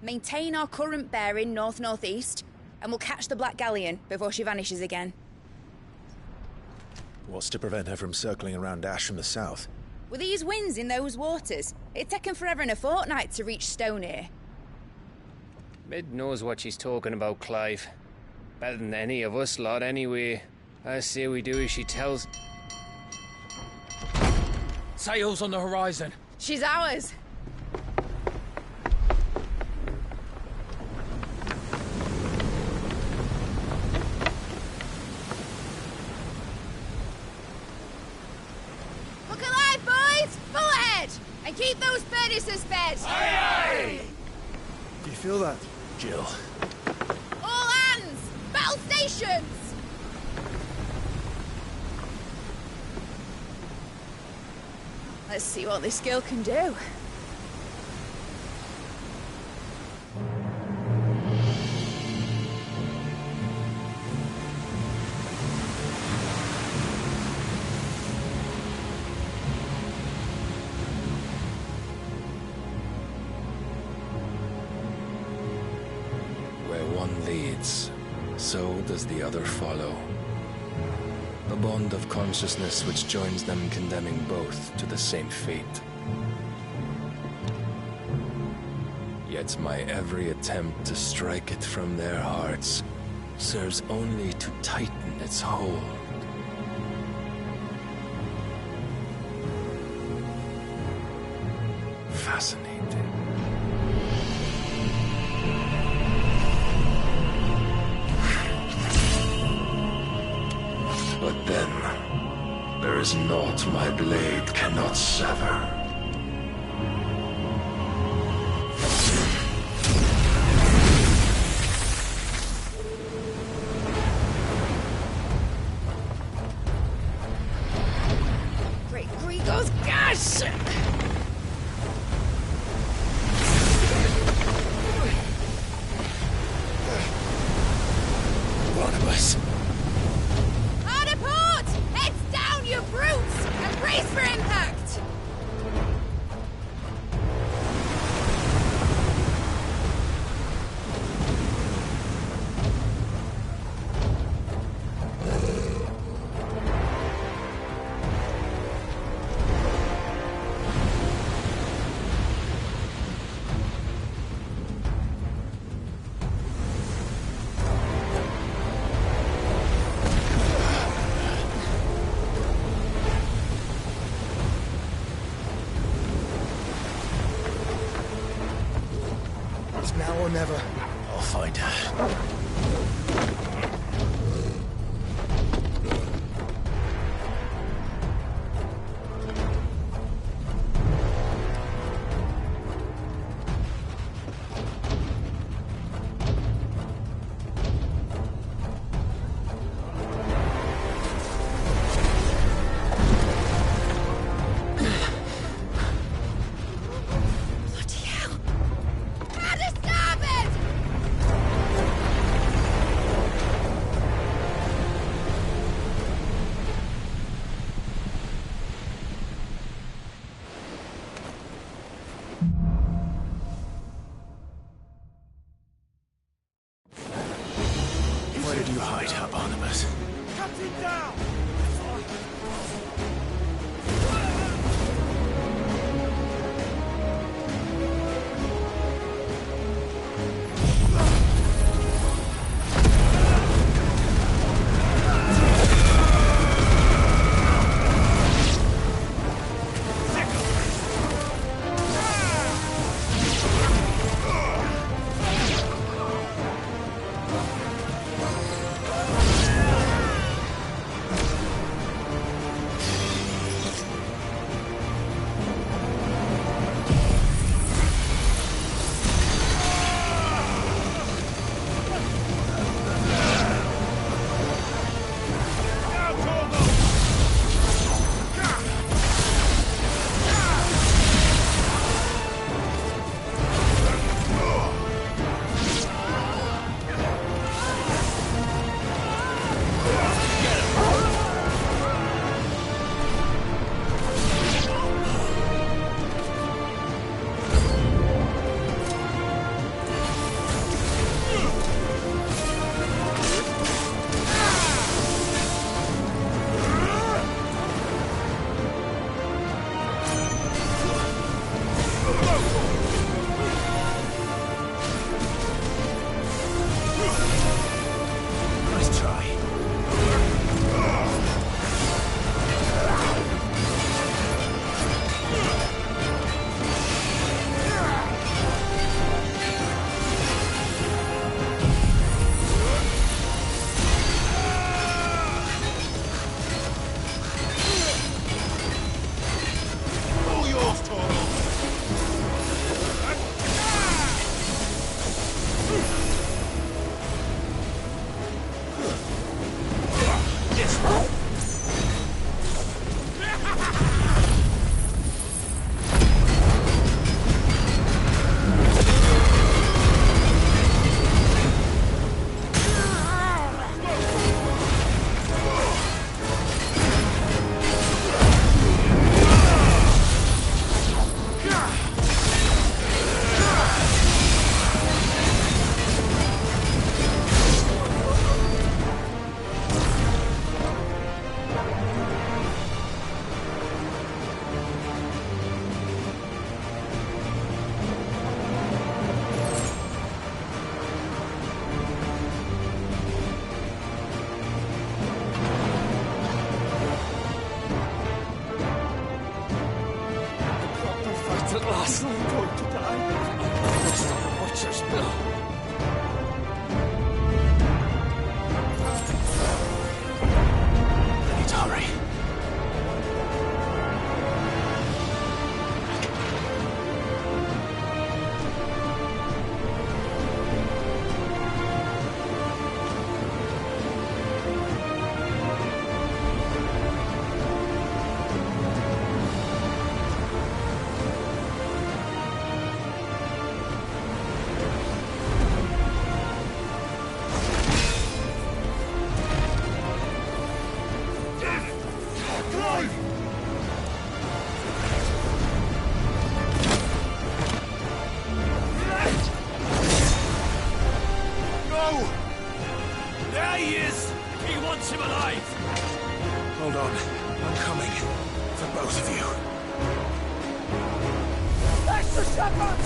Maintain our current bearing north-northeast, and we'll catch the Black Galleon before she vanishes again. What's to prevent her from circling around Ash from the south? With these winds in those waters, it'd taken forever and a fortnight to reach Stonehere. Mid knows what she's talking about, Clive. Better than any of us lot, anyway. I say we do as she tells. Sails on the horizon. She's ours. Look alive, boys! Full ahead! And keep those furnaces fed! Aye, aye! Do you feel that, Jill? All hands! Battle stations! Let's see what this girl can do. Where one leads, so does the other follow. A bond of consciousness which joins them, condemning both to the same fate. Yet my every attempt to strike it from their hearts serves only to tighten its hold. Fascinating. But then, there is naught my blade cannot sever. Great Grigor's gas! Barnabas! Hard apart! Heads down, you brutes! And brace for impact! It's now or never. I'll find her. At the starboard! Wait up, Barnabas. Cut him down! At last, I'm going to die. It's not a butcher's bill. I need to hurry. Hold on. I'm coming. For both of you. Extra Shepherd!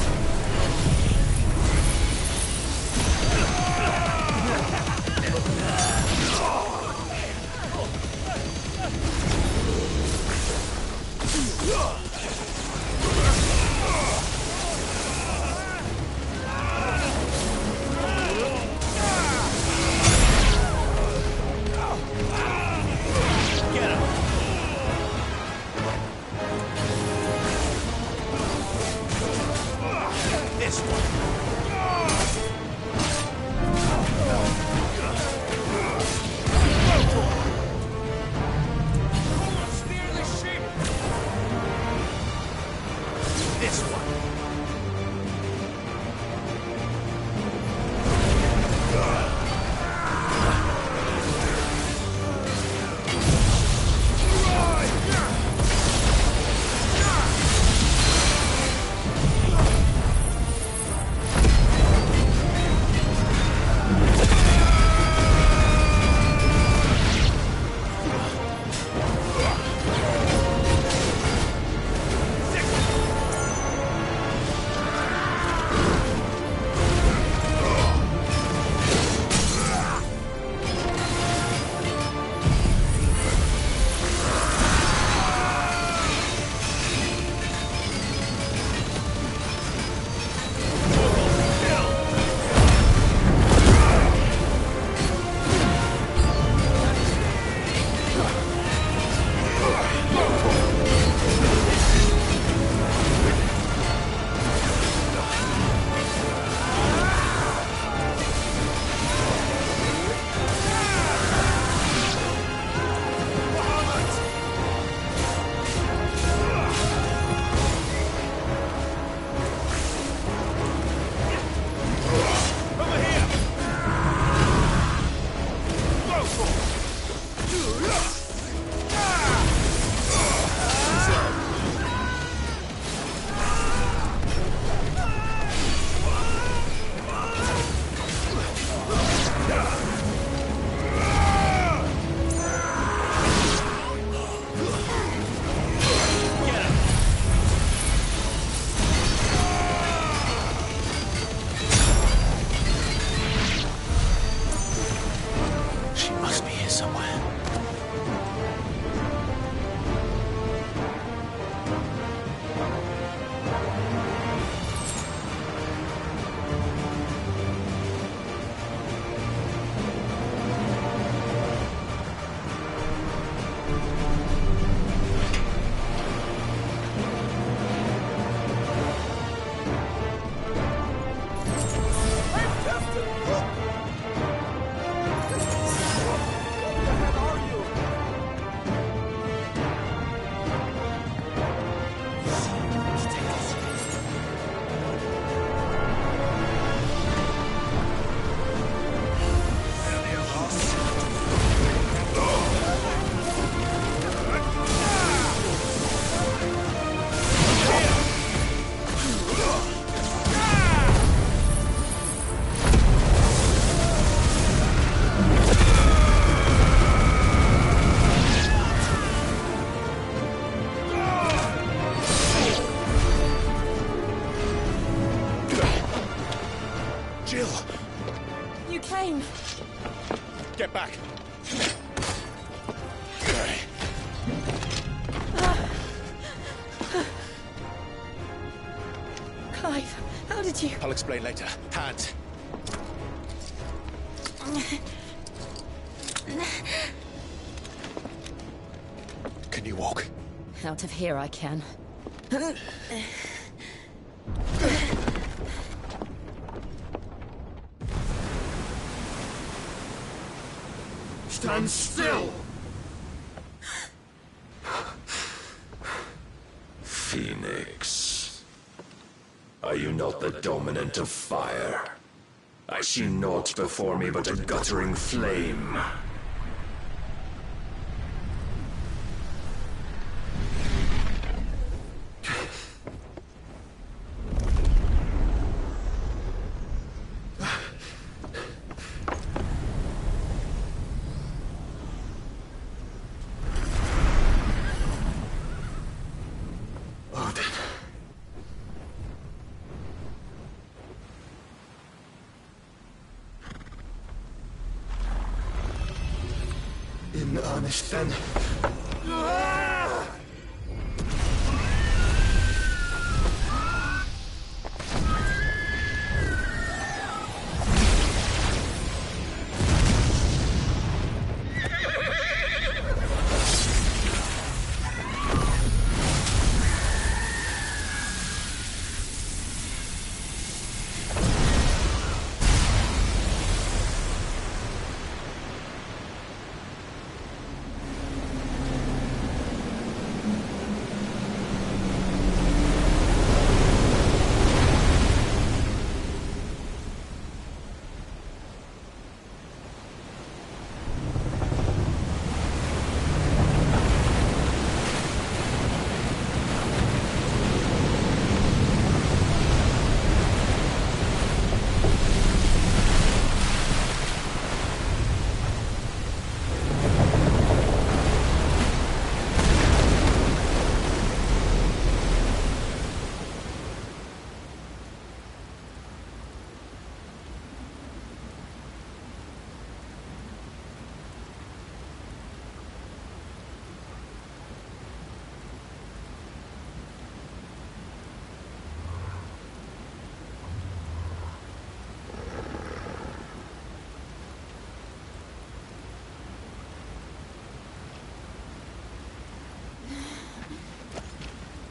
Jill! You came. Get back! Clive, how did you... I'll explain later. Hands. Can you walk? Out of here I can. Stand still! Phoenix. Are you not the dominant of fire? I see naught before me but a guttering flame. In earnest, then.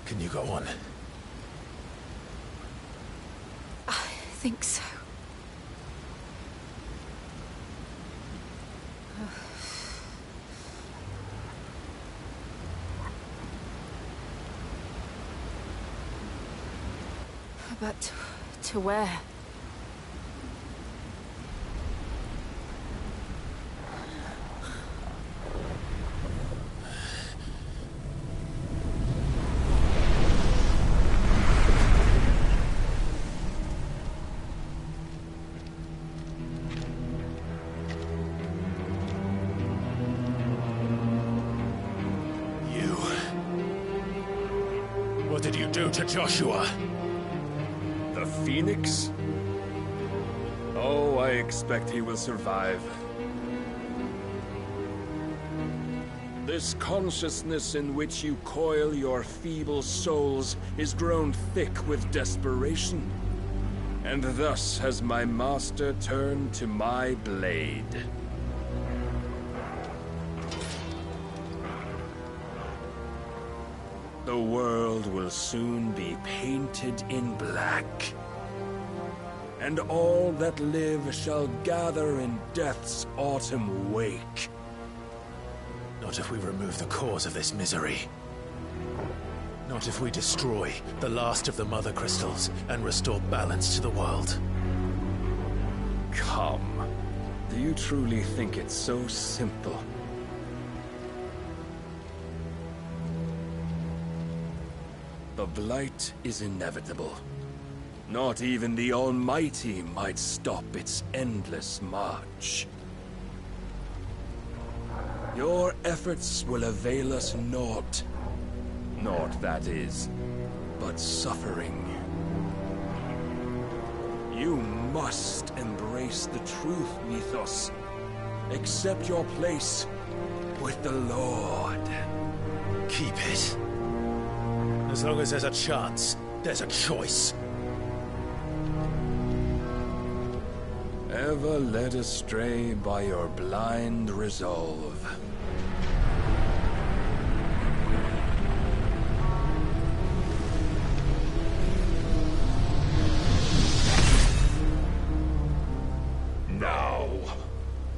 Can you go on? I think so. But to where? What did you do to Joshua? The Phoenix? Oh, I expect he will survive. This consciousness in which you coil your feeble souls is grown thick with desperation. And thus has my master turned to my blade. The world will soon be painted in black. And all that live shall gather in death's autumn wake. Not if we remove the cause of this misery. Not if we destroy the last of the Mother Crystals and restore balance to the world. Come. Do you truly think it's so simple? The Blight is inevitable. Not even the Almighty might stop its endless march. Your efforts will avail us naught. Naught, that is, but suffering. You must embrace the truth, Mythos. Accept your place with the Lord. Keep it. As long as there's a chance, there's a choice. Ever led astray by your blind resolve. Now,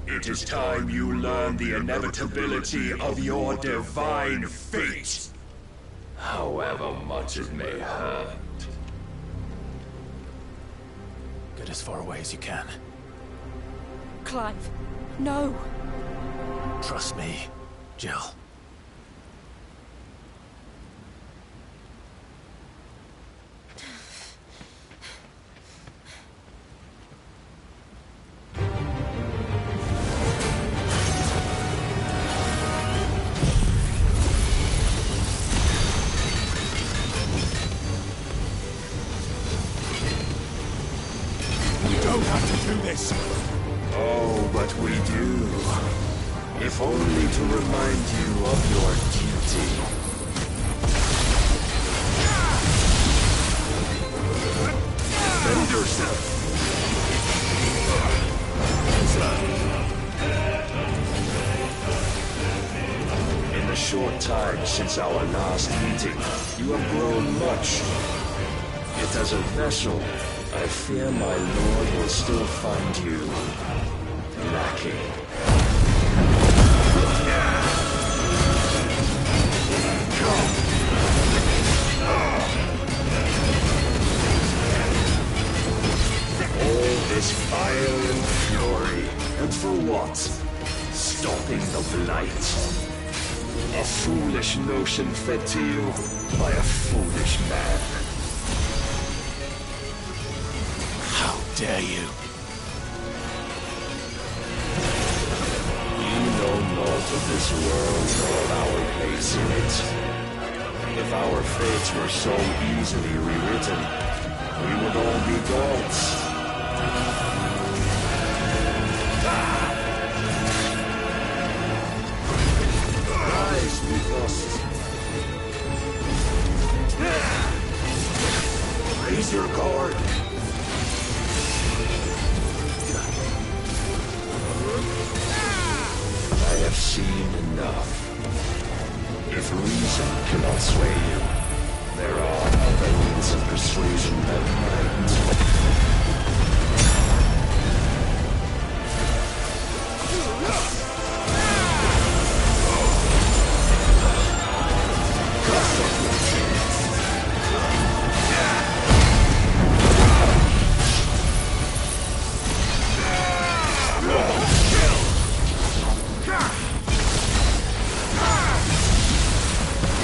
it is time you learn the inevitability of your divine fate, however much it may hurt. Get as far away as you can. Clive, no. Trust me, Jill. We don't have to do this. Oh, but we do. If only to remind you of your duty. Defend yourself. In the short time since our last meeting, you have grown much. Yet as a vessel, I fear my lord will still find you lacking. All this fire and fury, and for what? Stopping the blight. A foolish notion fed to you by a foolish man. How dare you? You know naught of this world nor of our place in it. If our fates were so easily rewritten, we would all be gods. Rise, Mythos. Raise your guard. I have seen enough. If reason cannot sway you, there are other means of persuasion that might.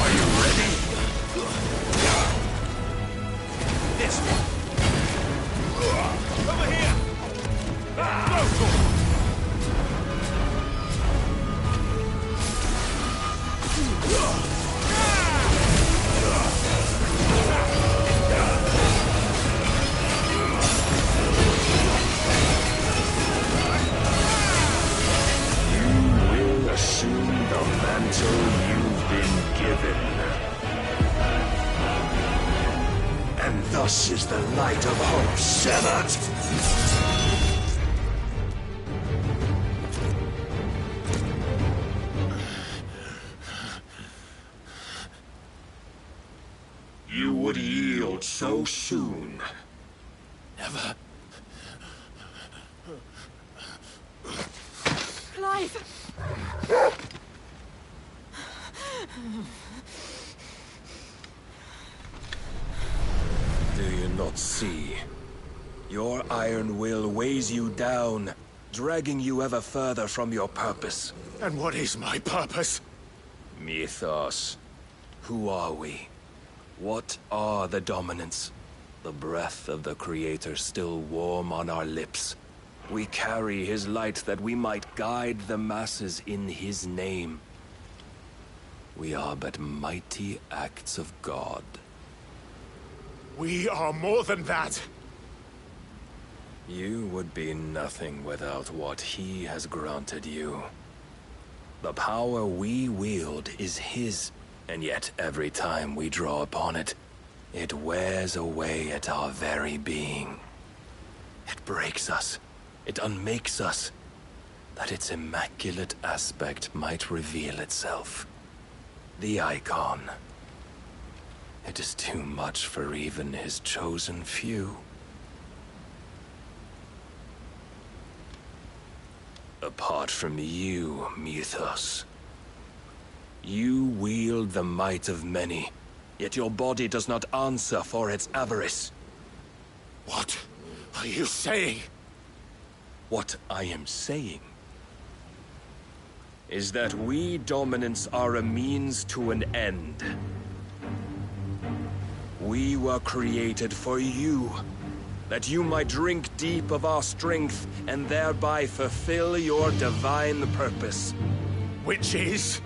Are you ready? This one. Over here. You will assume the mantle you've been given. And thus is the light of hope severed. You would yield so soon. Never. Clive! Do you not see? Your iron will weighs you down, dragging you ever further from your purpose. And what is my purpose? Mythos. Who are we? What are the dominants? The breath of the Creator still warm on our lips. We carry his light that we might guide the masses in his name. We are but mighty acts of God. We are more than that. You would be nothing without what he has granted you. The power we wield is his, and yet every time we draw upon it, it wears away at our very being. It breaks us. It unmakes us, that its immaculate aspect might reveal itself. The icon. It is too much for even his chosen few. Apart from you, Mythos. You wield the might of many, yet your body does not answer for its avarice. What are you saying? What I am saying is that we dominants are a means to an end. We were created for you, that you might drink deep of our strength and thereby fulfill your divine purpose. Which is?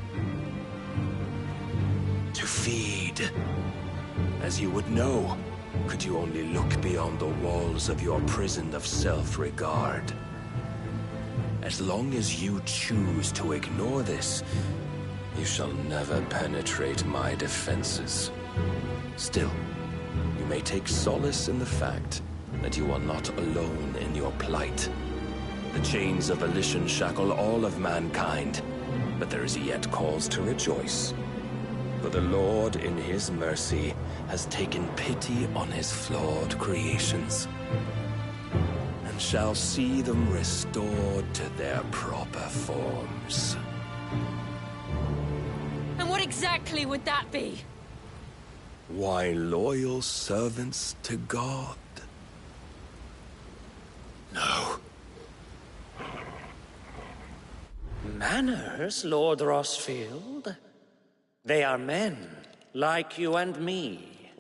To feed. As you would know, could you only look beyond the walls of your prison of self-regard. As long as you choose to ignore this, you shall never penetrate my defenses. Still, you may take solace in the fact that you are not alone in your plight. The chains of volition shackle all of mankind, but there is yet cause to rejoice. For the Lord, in his mercy, has taken pity on his flawed creations, and shall see them restored to their proper forms. And what exactly would that be? Why, loyal servants to God. No. Manners, Lord Rossfield? They are men, like you and me.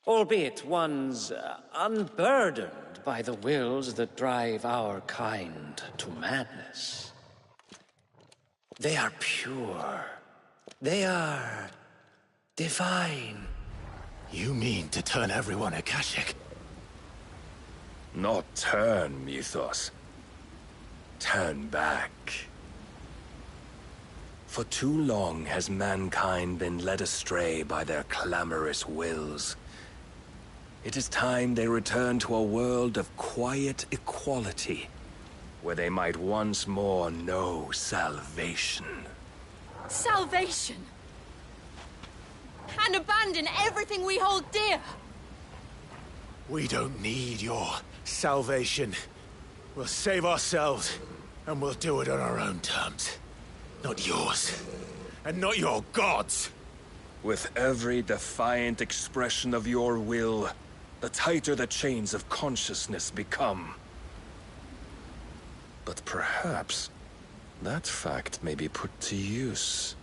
Albeit one's unburdened by the wills that drive our kind to madness. They are pure. They are divine. You mean to turn everyone Akashic? Not turn, Mythos. Turn back. For too long has mankind been led astray by their clamorous wills. It is time they return to a world of quiet equality, where they might once more know salvation. Salvation! And abandon everything we hold dear! We don't need your salvation. We'll save ourselves, and we'll do it on our own terms. Not yours. And not your gods! With every defiant expression of your will, the tighter the chains of consciousness become. But perhaps that fact may be put to use.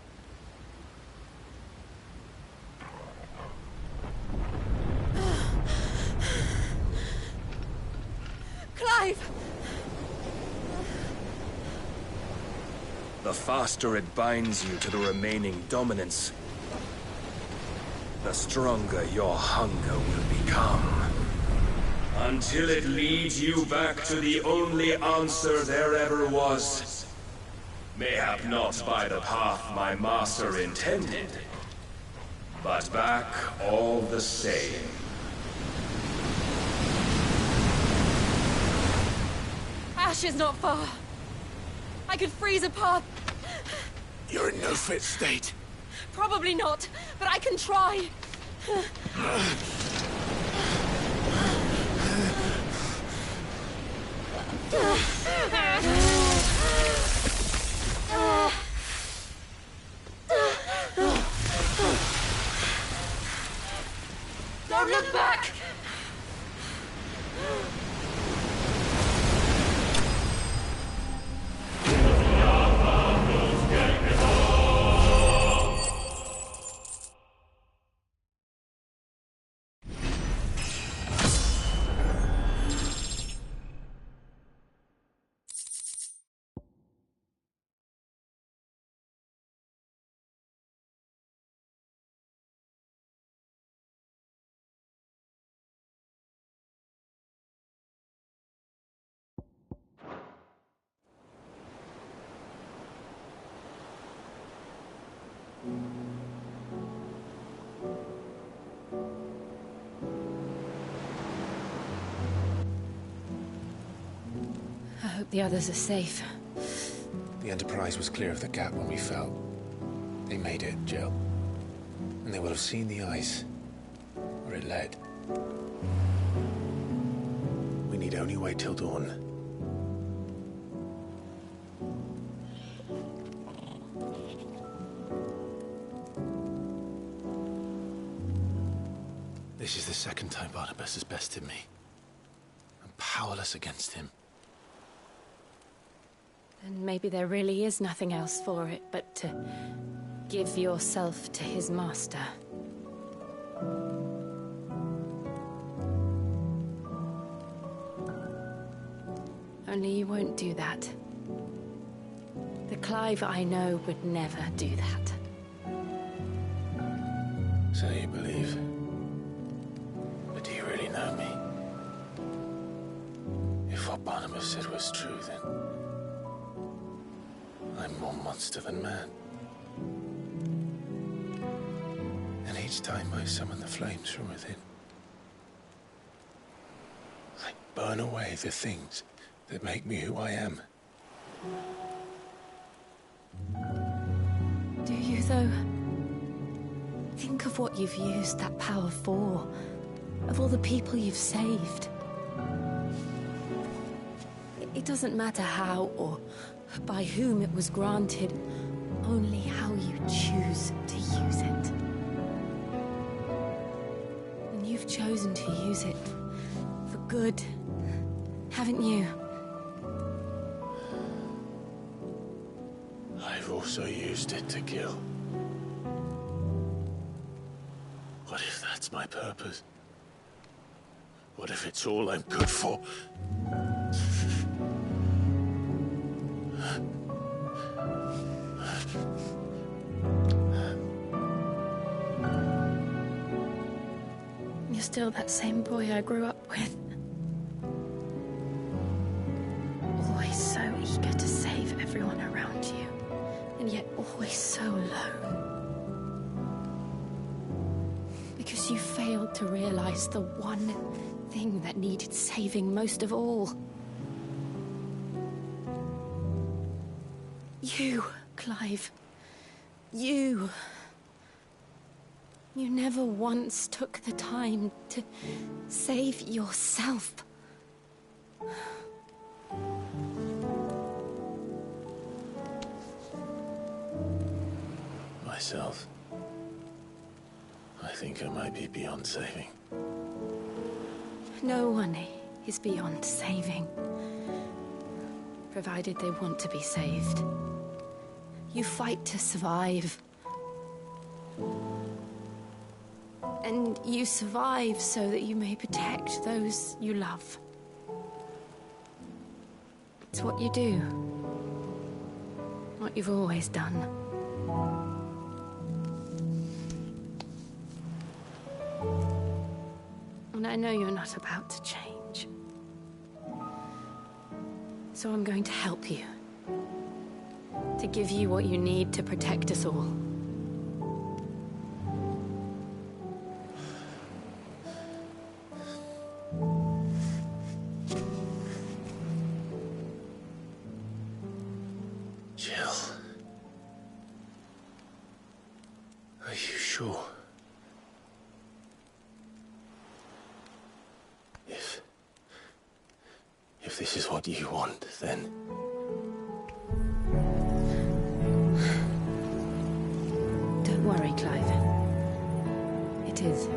Clive! The faster it binds you to the remaining dominance, the stronger your hunger will become. Until it leads you back to the only answer there ever was. Mayhap not by the path my master intended, but back all the same. Ash is not far. I could freeze a path. You're in no fit state. Probably not, but I can try. Don't look back! hope the others are safe. The Enterprise was clear of the gap when we fell. They made it, Jill. And they will have seen the ice, where it led. We need only wait till dawn. This is the second time Barnabas has bested me. I'm powerless against him. Then maybe there really is nothing else for it but to give yourself to his master. Only you won't do that. The Clive I know would never do that. So you believe? But do you really know me? If what Barnabas said was true, then I'm more monster than man. And each time I summon the flames from within, I burn away the things that make me who I am. Do you, though? Think of what you've used that power for. Of all the people you've saved. It doesn't matter how or by whom it was granted, only how you choose to use it. And you've chosen to use it for good, haven't you? I've also used it to kill. What if that's my purpose? What if it's all I'm good for? You're still that same boy I grew up with. Always so eager to save everyone around you, and yet always so alone. Because you failed to realize the one thing that needed saving most of all. You, Clive. You. You never once took the time to save yourself. Myself? I think I might be beyond saving. No one is beyond saving. Provided they want to be saved. You fight to survive. And you survive so that you may protect those you love. It's what you do. What you've always done. And I know you're not about to change. So I'm going to help you. To give you what you need to protect us all. Jill. Are you sure? If this is what you want, then... Don't worry, Clive. It is.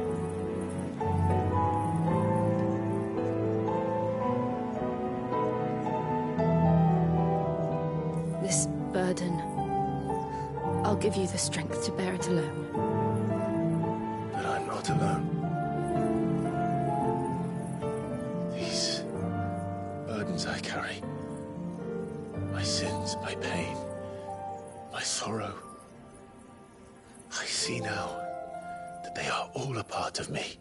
This burden, I'll give you the strength to bear it alone. But I'm not alone. These burdens I carry, my sins, my pain, my sorrow, I see now that they are all a part of me.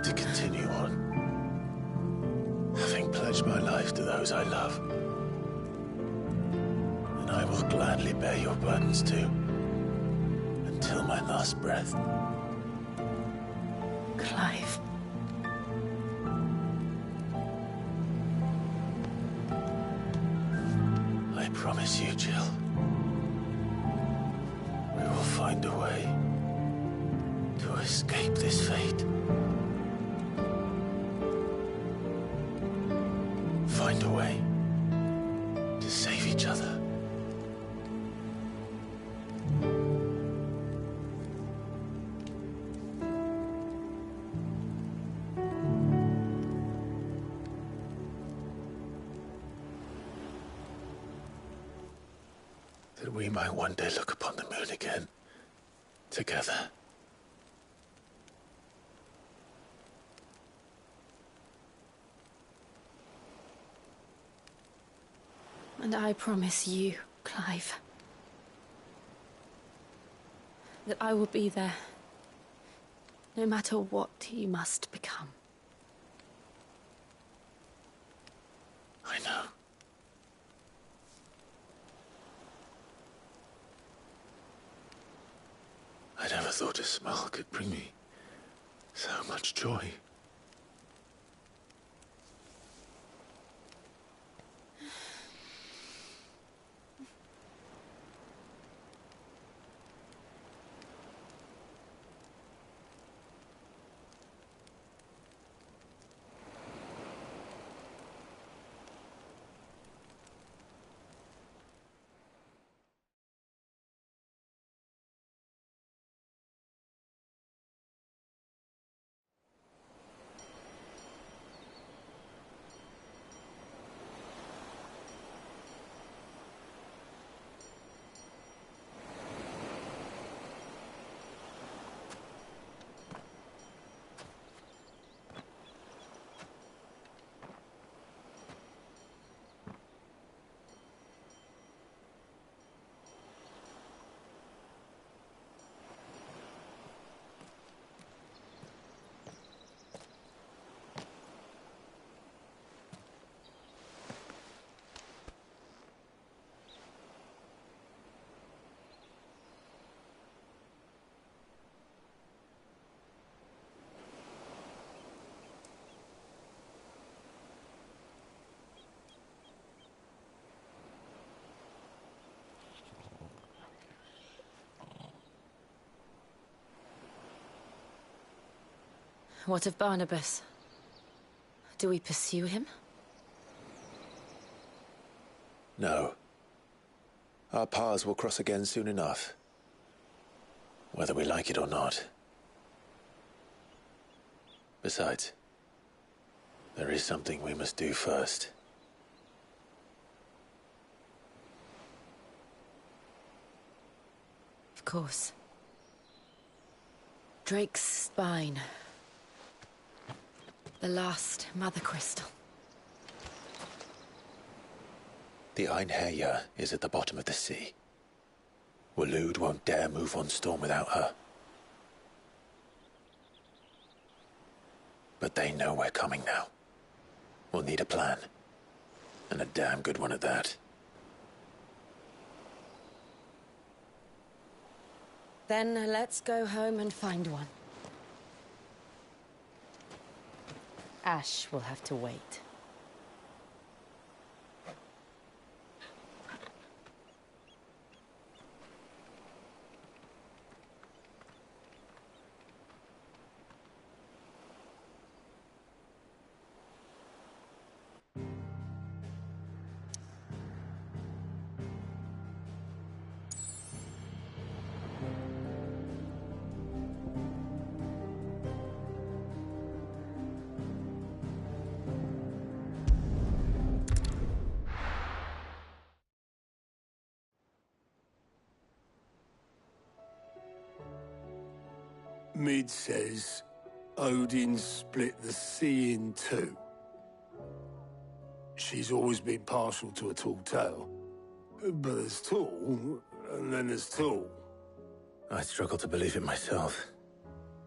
to continue on, having pledged my life to those I love. And I will gladly bear your burdens too, until my last breath. Clive. I promise you, Jill, we will find a way to escape this fate. Find a way to save each other. That we might one day look upon the moon again, together. And I promise you, Clive, that I will be there, no matter what you must become. I know. I never thought a smile could bring me so much joy. What of Barnabas? Do we pursue him? No. Our paths will cross again soon enough, whether we like it or not. Besides, there is something we must do first. Of course. Drake's spine. The last Mother Crystal. The Einherjar is at the bottom of the sea. Waloed won't dare move on Storm without her. But they know we're coming now. We'll need a plan. And a damn good one at that. Then let's go home and find one. Ash will have to wait. Mid says Odin split the sea in two. She's always been partial to a tall tale. But there's tall, and then there's tall. I struggle to believe it myself.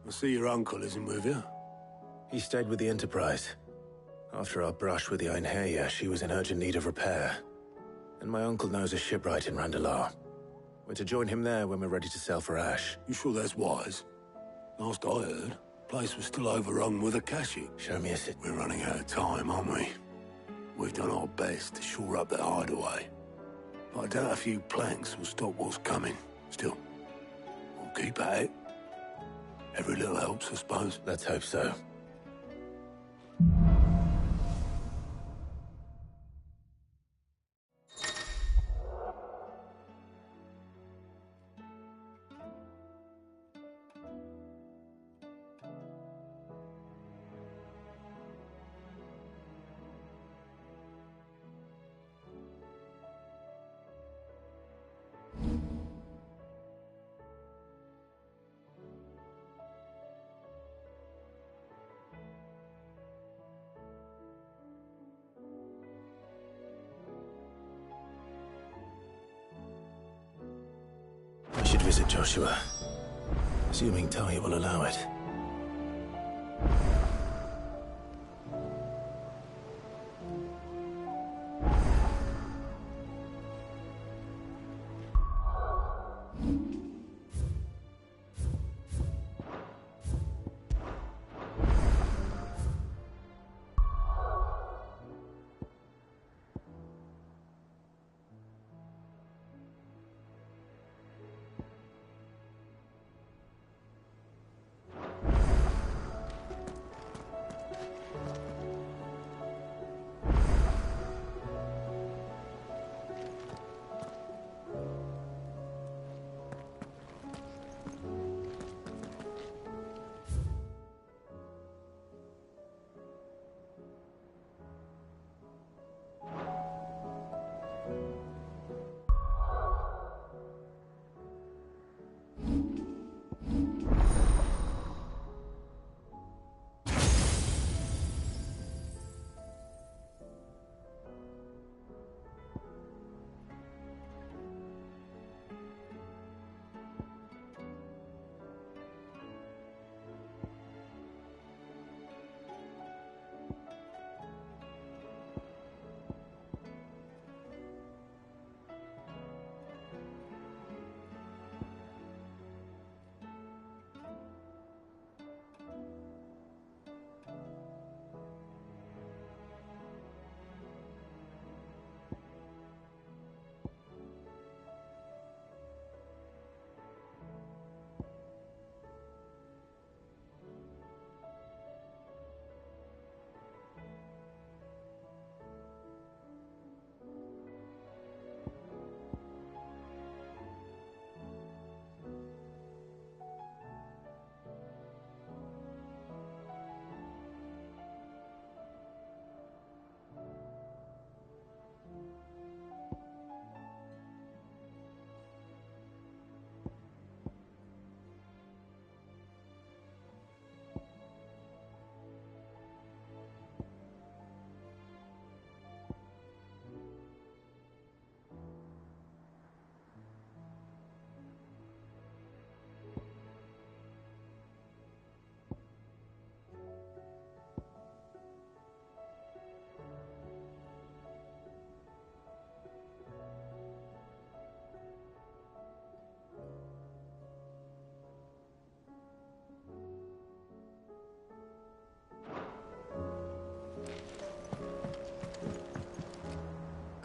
I see your uncle isn't with you. He stayed with the Enterprise. After our brush with the Einherja, she was in urgent need of repair. And my uncle knows a shipwright in Randalar. We're to join him there when we're ready to sail for Ash. You sure that's wise? Last I heard, the place was still overrun with Akashic. Show me a sit. We're running out of time, aren't we? We've done our best to shore up that hideaway. But I doubt a few planks will stop what's coming. Still, we'll keep at it. Every little helps, I suppose. Let's hope so. I should visit Joshua, assuming Talia will allow it.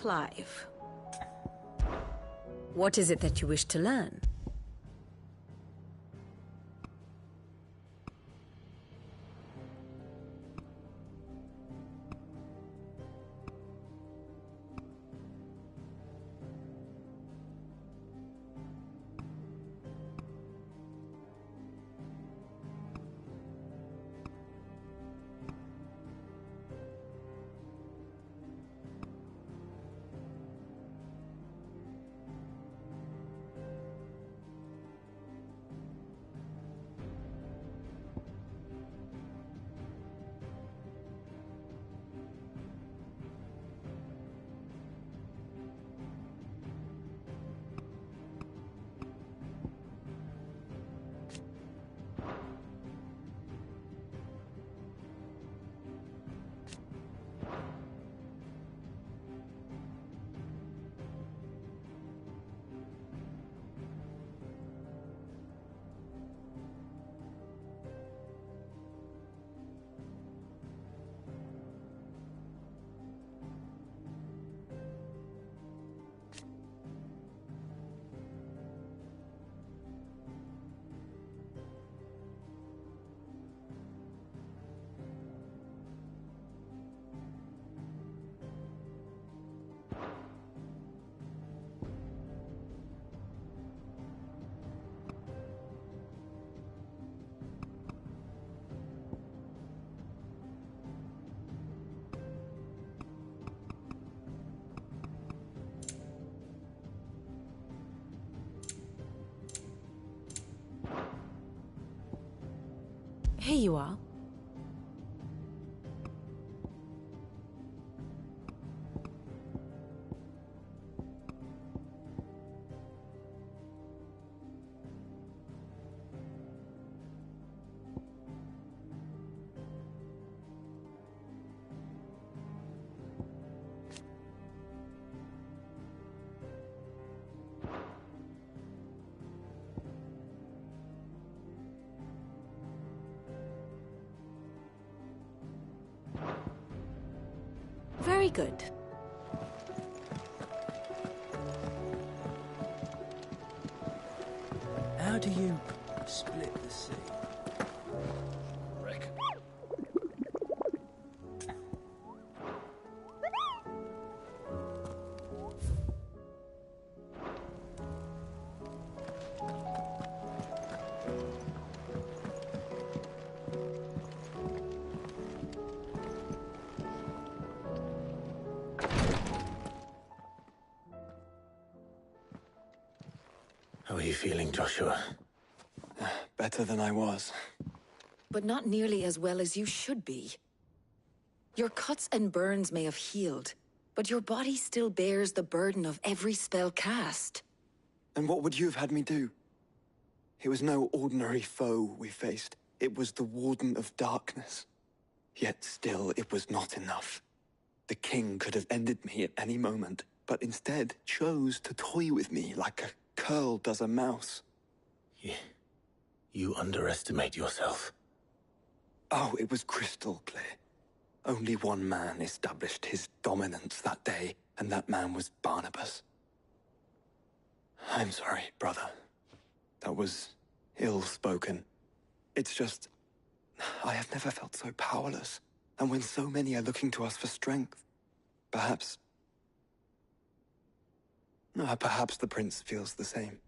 Clive, what is it that you wish to learn? Here you are. Very good. How do you split the sea? Wreck. How are you feeling, Joshua? Better than I was. But not nearly as well as you should be. Your cuts and burns may have healed, but your body still bears the burden of every spell cast. And what would you have had me do? It was no ordinary foe we faced. It was the Warden of Darkness. Yet still, it was not enough. The king could have ended me at any moment, but instead chose to toy with me like a curl does a mouse. You underestimate yourself. Oh, it was crystal clear. Only one man established his dominance that day, and that man was Barnabas. I'm sorry, brother. That was ill-spoken. It's just, I have never felt so powerless. And when so many are looking to us for strength, perhaps the prince feels the same.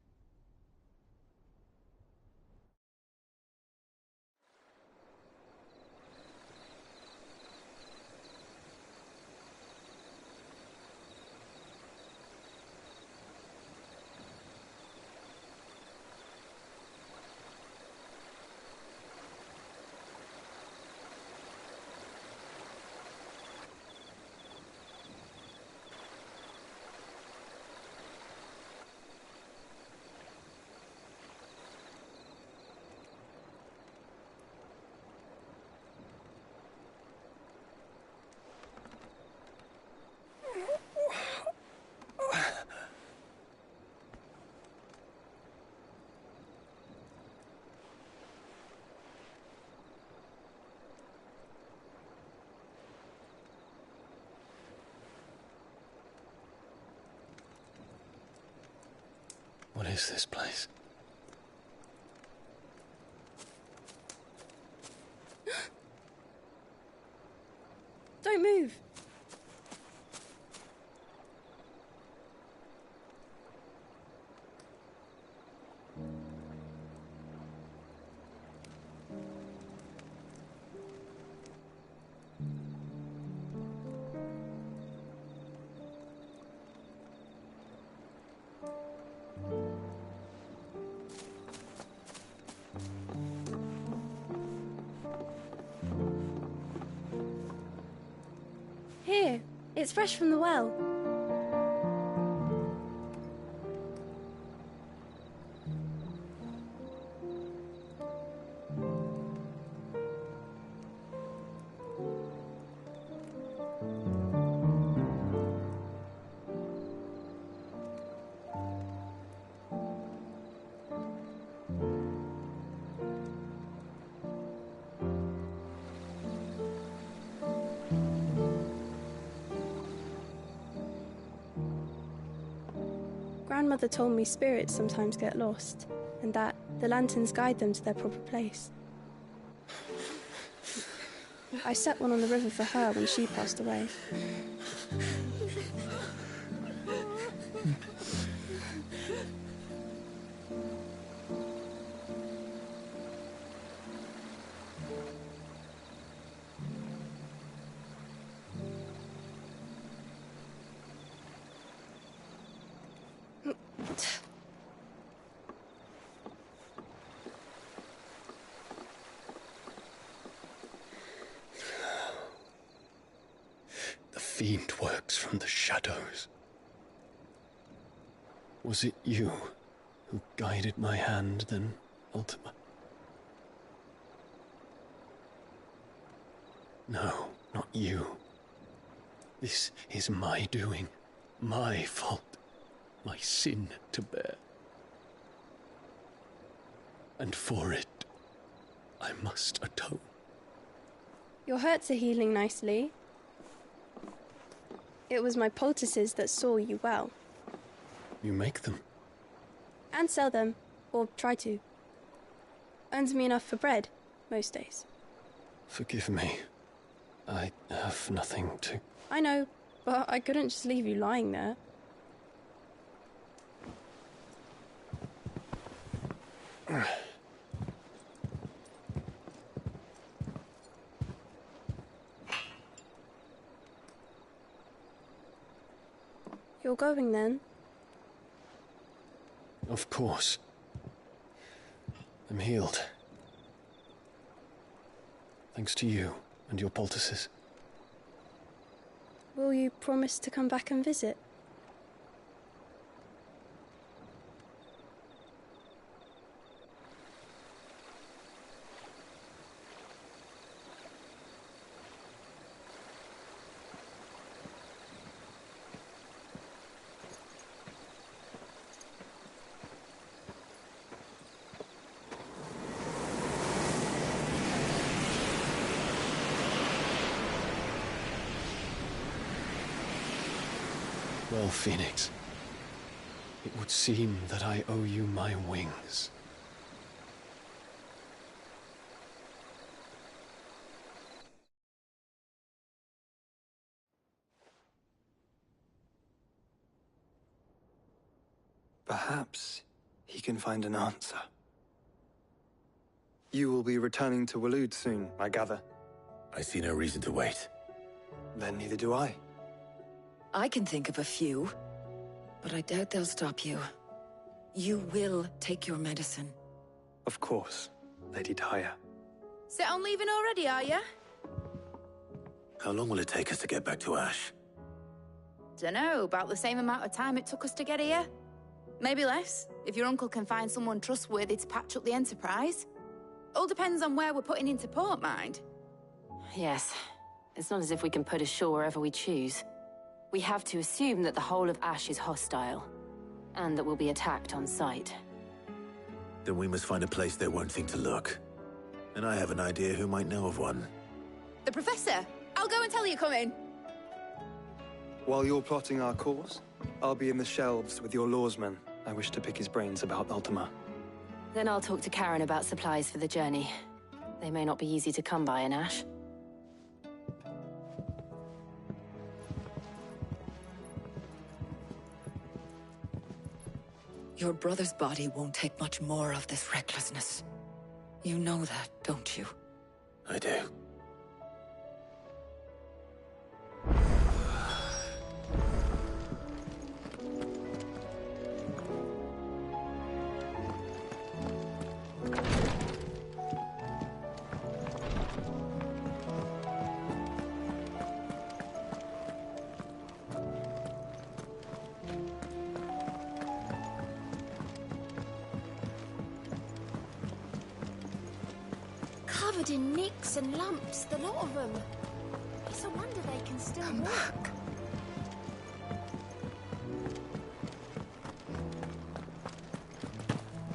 What is this place? Don't move. Here, it's fresh from the well. Grandmother told me spirits sometimes get lost, and that the lanterns guide them to their proper place. I set one on the river for her when she passed away. The fiend works from the shadows. Was it you who guided my hand then, Ultima? No, not you. This is my doing, my fault, my sin to bear. And for it, I must atone. Your hurts are healing nicely. It was my poultices that saw you well. You make them? And sell them, or try to. Earns me enough for bread, most days. Forgive me. I have nothing to... I know, but I couldn't just leave you lying there. You're going then? Of course. I'm healed. Thanks to you and your poultices. Will you promise to come back and visit? Well, Phoenix, it would seem that I owe you my wings. Perhaps he can find an answer. You will be returning to Waloed soon, I gather. I see no reason to wait. Then neither do I. I can think of a few, but I doubt they'll stop you. You will take your medicine. Of course, Lady Daya. Set on leaving already, are ya? How long will it take us to get back to Ash? Dunno, about the same amount of time it took us to get here. Maybe less, if your uncle can find someone trustworthy to patch up the Enterprise. All depends on where we're putting into port, mind. Yes. It's not as if we can put ashore wherever we choose. We have to assume that the whole of Ash is hostile, and that we'll be attacked on sight. Then we must find a place they won't think to look. And I have an idea who might know of one. The Professor! I'll go and tell you come in. While you're plotting our course, I'll be in the shelves with your lawsman. I wish to pick his brains about Ultima. Then I'll talk to Karen about supplies for the journey. They may not be easy to come by in Ash. Your brother's body won't take much more of this recklessness. You know that, don't you? I do. Covered in nicks and lumps, the lot of them. It's a wonder they can still walk.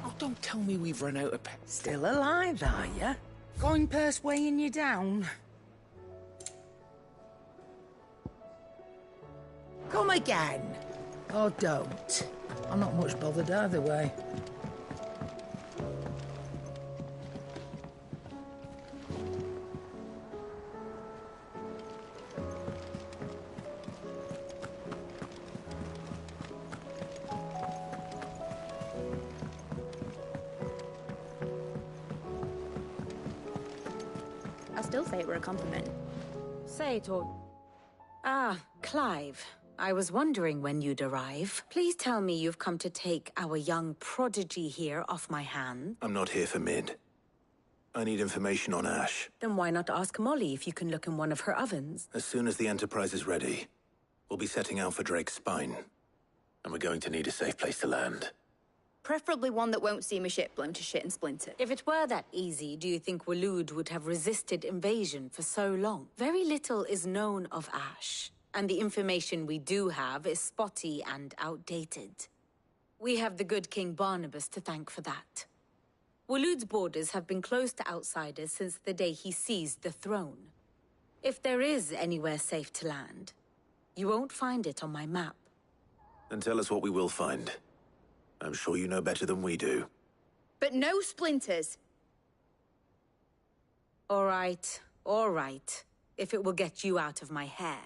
Oh, don't tell me we've run out of pets. Still alive, are you? Going purse weighing you down? Come again. Or don't. I'm not much bothered either way. I'll still say it were a compliment. Say it or... Ah, Clive. I was wondering when you'd arrive. Please tell me you've come to take our young prodigy here off my hands. I'm not here for Mid. I need information on Ash. Then why not ask Molly if you can look in one of her ovens? As soon as the Enterprise is ready, we'll be setting out for Drake's Spine. And we're going to need a safe place to land. Preferably one that won't see my ship blown to shit and splintered. If it were that easy, do you think Waloed would have resisted invasion for so long? Very little is known of Ash, and the information we do have is spotty and outdated. We have the good King Barnabas to thank for that. Waloed's borders have been closed to outsiders since the day he seized the throne. If there is anywhere safe to land, you won't find it on my map. Then tell us what we will find. I'm sure you know better than we do. But no splinters. All right, if it will get you out of my hair.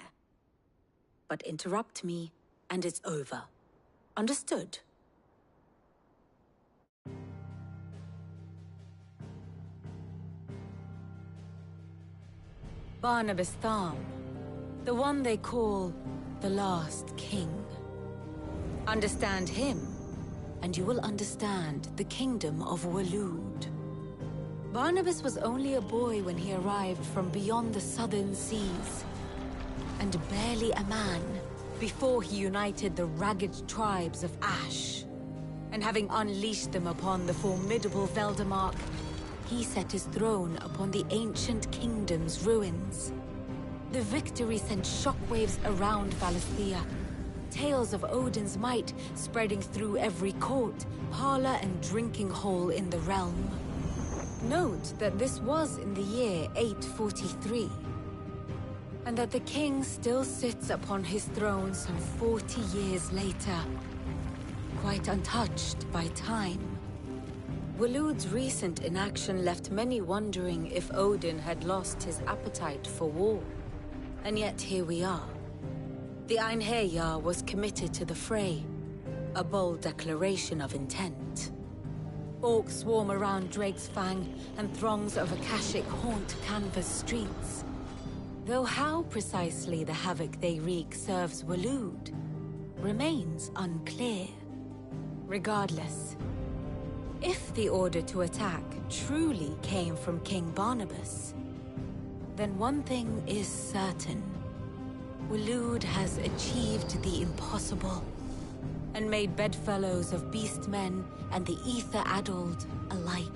But interrupt me, and it's over. Understood? Barnabas Tharm, the one they call the Last King. Understand him, and you will understand the kingdom of Waloed. Barnabas was only a boy when he arrived from beyond the southern seas, and barely a man before he united the ragged tribes of Ash. And having unleashed them upon the formidable Veldamark, he set his throne upon the ancient kingdom's ruins. The victory sent shockwaves around Valisthea, tales of Odin's might spreading through every court, parlor, and drinking hole in the realm. Note that this was in the year 843, and that the king still sits upon his throne some 40 years later, quite untouched by time. Waloed's recent inaction left many wondering if Odin had lost his appetite for war. And yet here we are. The Einherjar was committed to the fray, a bold declaration of intent. Orcs swarm around Drake's Fang, and throngs of Akashic haunt Canvas streets. Though how precisely the havoc they wreak serves Waloed remains unclear. Regardless, if the order to attack truly came from King Barnabas, then one thing is certain. Waloed has achieved the impossible, and made bedfellows of beastmen and the ether-addled alike.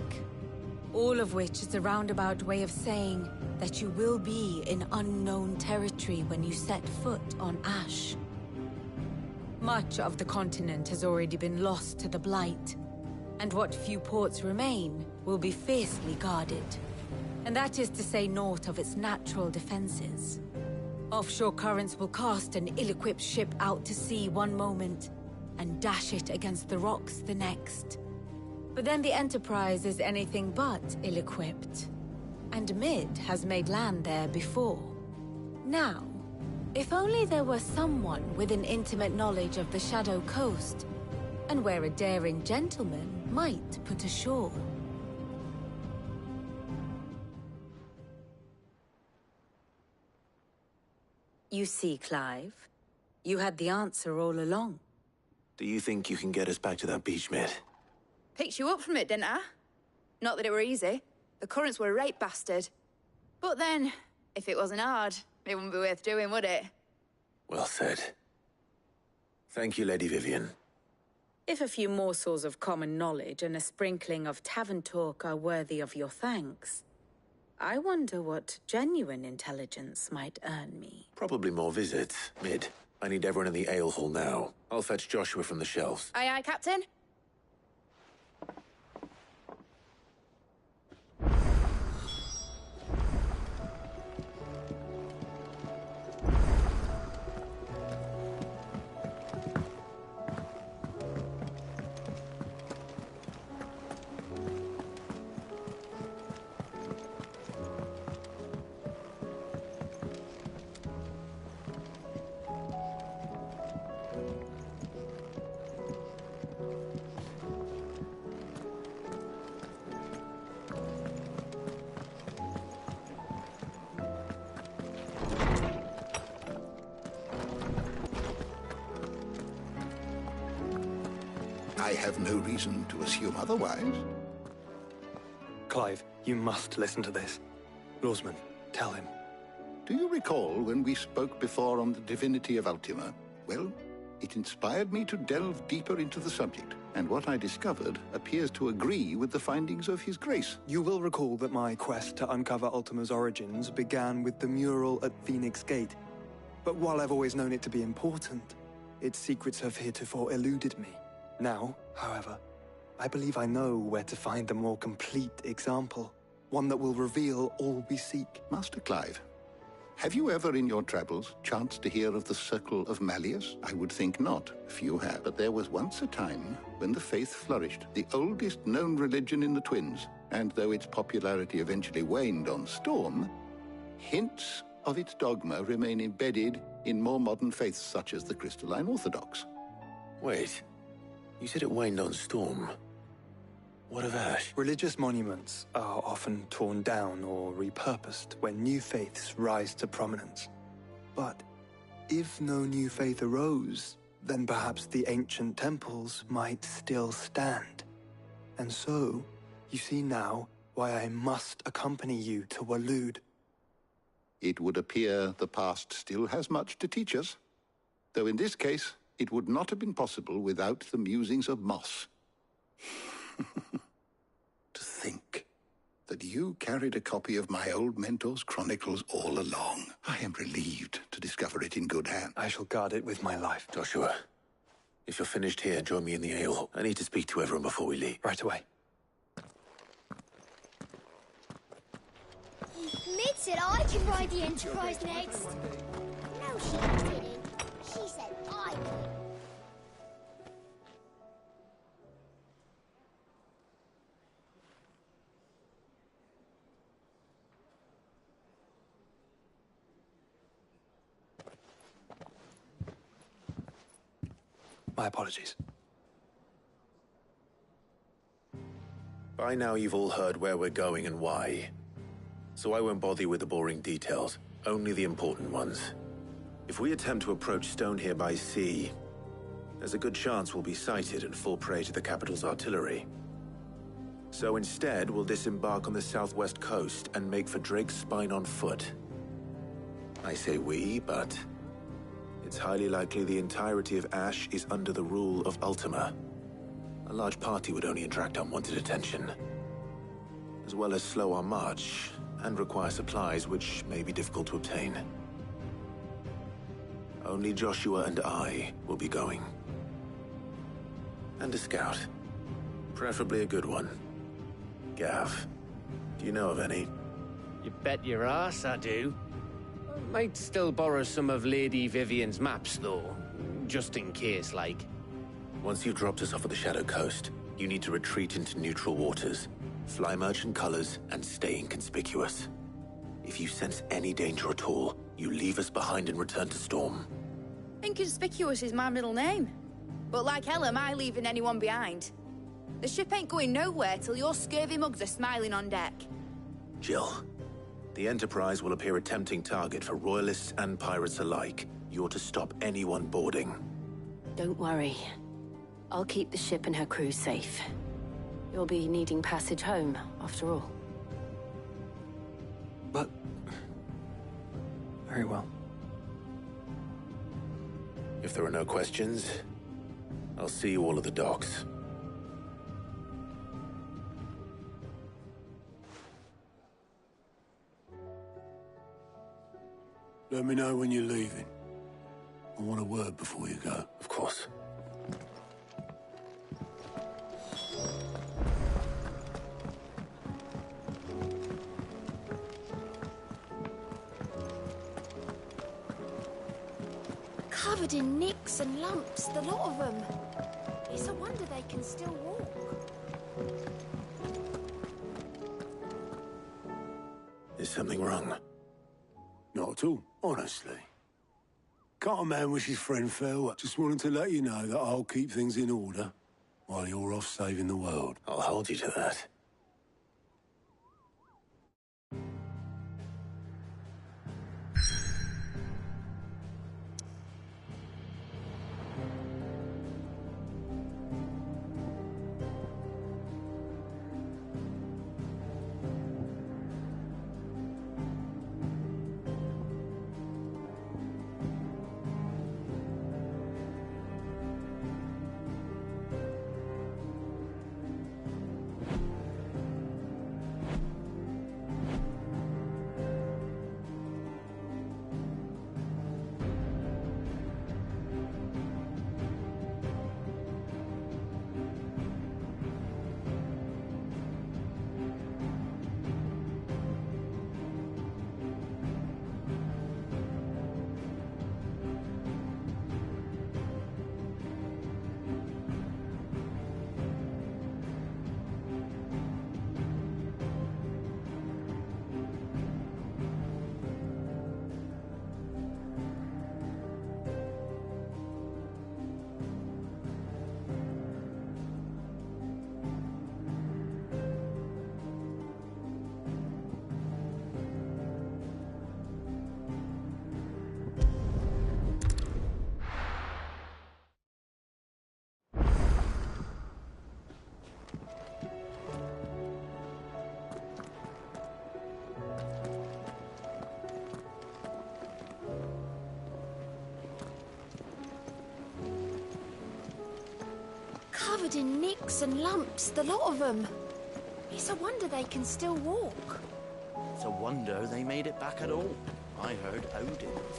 All of which is a roundabout way of saying that you will be in unknown territory when you set foot on Ash. Much of the continent has already been lost to the Blight, and what few ports remain will be fiercely guarded. And that is to say naught of its natural defenses. Offshore currents will cast an ill-equipped ship out to sea one moment, and dash it against the rocks the next. But then the Enterprise is anything but ill-equipped, and Mid has made land there before. Now, if only there were someone with an intimate knowledge of the Shadow Coast, and where a daring gentleman might put ashore. You see, Clive, you had the answer all along. Do you think you can get us back to that beach, Mid? Picked you up from it, didn't I? Not that it were easy. The currents were right bastard. But then, if it wasn't hard, it wouldn't be worth doing, would it? Well said. Thank you, Lady Vivian. If a few morsels of common knowledge and a sprinkling of tavern talk are worthy of your thanks, I wonder what genuine intelligence might earn me. Probably more visits. Mid, I need everyone in the ale hall now. I'll fetch Joshua from the shelves. Aye, aye, Captain. I have no reason to assume otherwise. Clive, you must listen to this. Lawsman, tell him. Do you recall when we spoke before on the divinity of Ultima? Well, it inspired me to delve deeper into the subject, and what I discovered appears to agree with the findings of His Grace. You will recall that my quest to uncover Ultima's origins began with the mural at Phoenix Gate. But while I've always known it to be important, its secrets have heretofore eluded me. Now, however, I believe I know where to find the more complete example, one that will reveal all we seek. Master Clive, have you ever in your travels chanced to hear of the Circle of Malleus? I would think not. Few have. But there was once a time when the faith flourished, the oldest known religion in the Twins. And though its popularity eventually waned on Storm, hints of its dogma remain embedded in more modern faiths such as the Crystalline Orthodox. Wait, you said it waned on Storm. What of Ash? Religious monuments are often torn down or repurposed when new faiths rise to prominence. But if no new faith arose, then perhaps the ancient temples might still stand. And so, you see now why I must accompany you to Waloed. It would appear the past still has much to teach us, though in this case, it would not have been possible without the musings of Moss. To think that you carried a copy of my old mentor's chronicles all along. I am relieved to discover it in good hands. I shall guard it with my life. Joshua, if you're finished here, join me in the ale hall. I need to speak to everyone before we leave. Right away. Mid said I could ride the Enterprise next. No, she didn't. She said I could. My apologies. By now you've all heard where we're going and why. So I won't bother you with the boring details, only the important ones. If we attempt to approach Stone here by sea, there's a good chance we'll be sighted and fall prey to the capital's artillery. So instead, we'll disembark on the southwest coast and make for Drake's Spine on foot. I say we, but it's highly likely the entirety of Ash is under the rule of Ultima. A large party would only attract unwanted attention, as well as slow our march and require supplies which may be difficult to obtain. Only Joshua and I will be going. And a scout. Preferably a good one. Gav, do you know of any? You bet your ass I do. Might still borrow some of Lady Vivian's maps, though. Just in case, like. Once you've dropped us off at the Shadow Coast, you need to retreat into neutral waters, fly merchant colors, and stay inconspicuous. If you sense any danger at all, you leave us behind and return to Storm. Inconspicuous is my middle name. But like hell am I leaving anyone behind. The ship ain't going nowhere till your scurvy mugs are smiling on deck. Jill, the Enterprise will appear a tempting target for royalists and pirates alike. You're to stop anyone boarding. Don't worry. I'll keep the ship and her crew safe. You'll be needing passage home, after all. But... very well. If there are no questions, I'll see you all at the docks. Let me know when you're leaving. I want a word before you go. Of course. Covered in nicks and lumps, the lot of them. It's a wonder they can still walk. Is something wrong? Not at all, honestly. Can't a man wish his friend farewell? Just wanted to let you know that I'll keep things in order while you're off saving the world. I'll hold you to that. covered in nicks and lumps, the lot of them. It's a wonder they can still walk. It's a wonder they made it back at all. I heard Odin was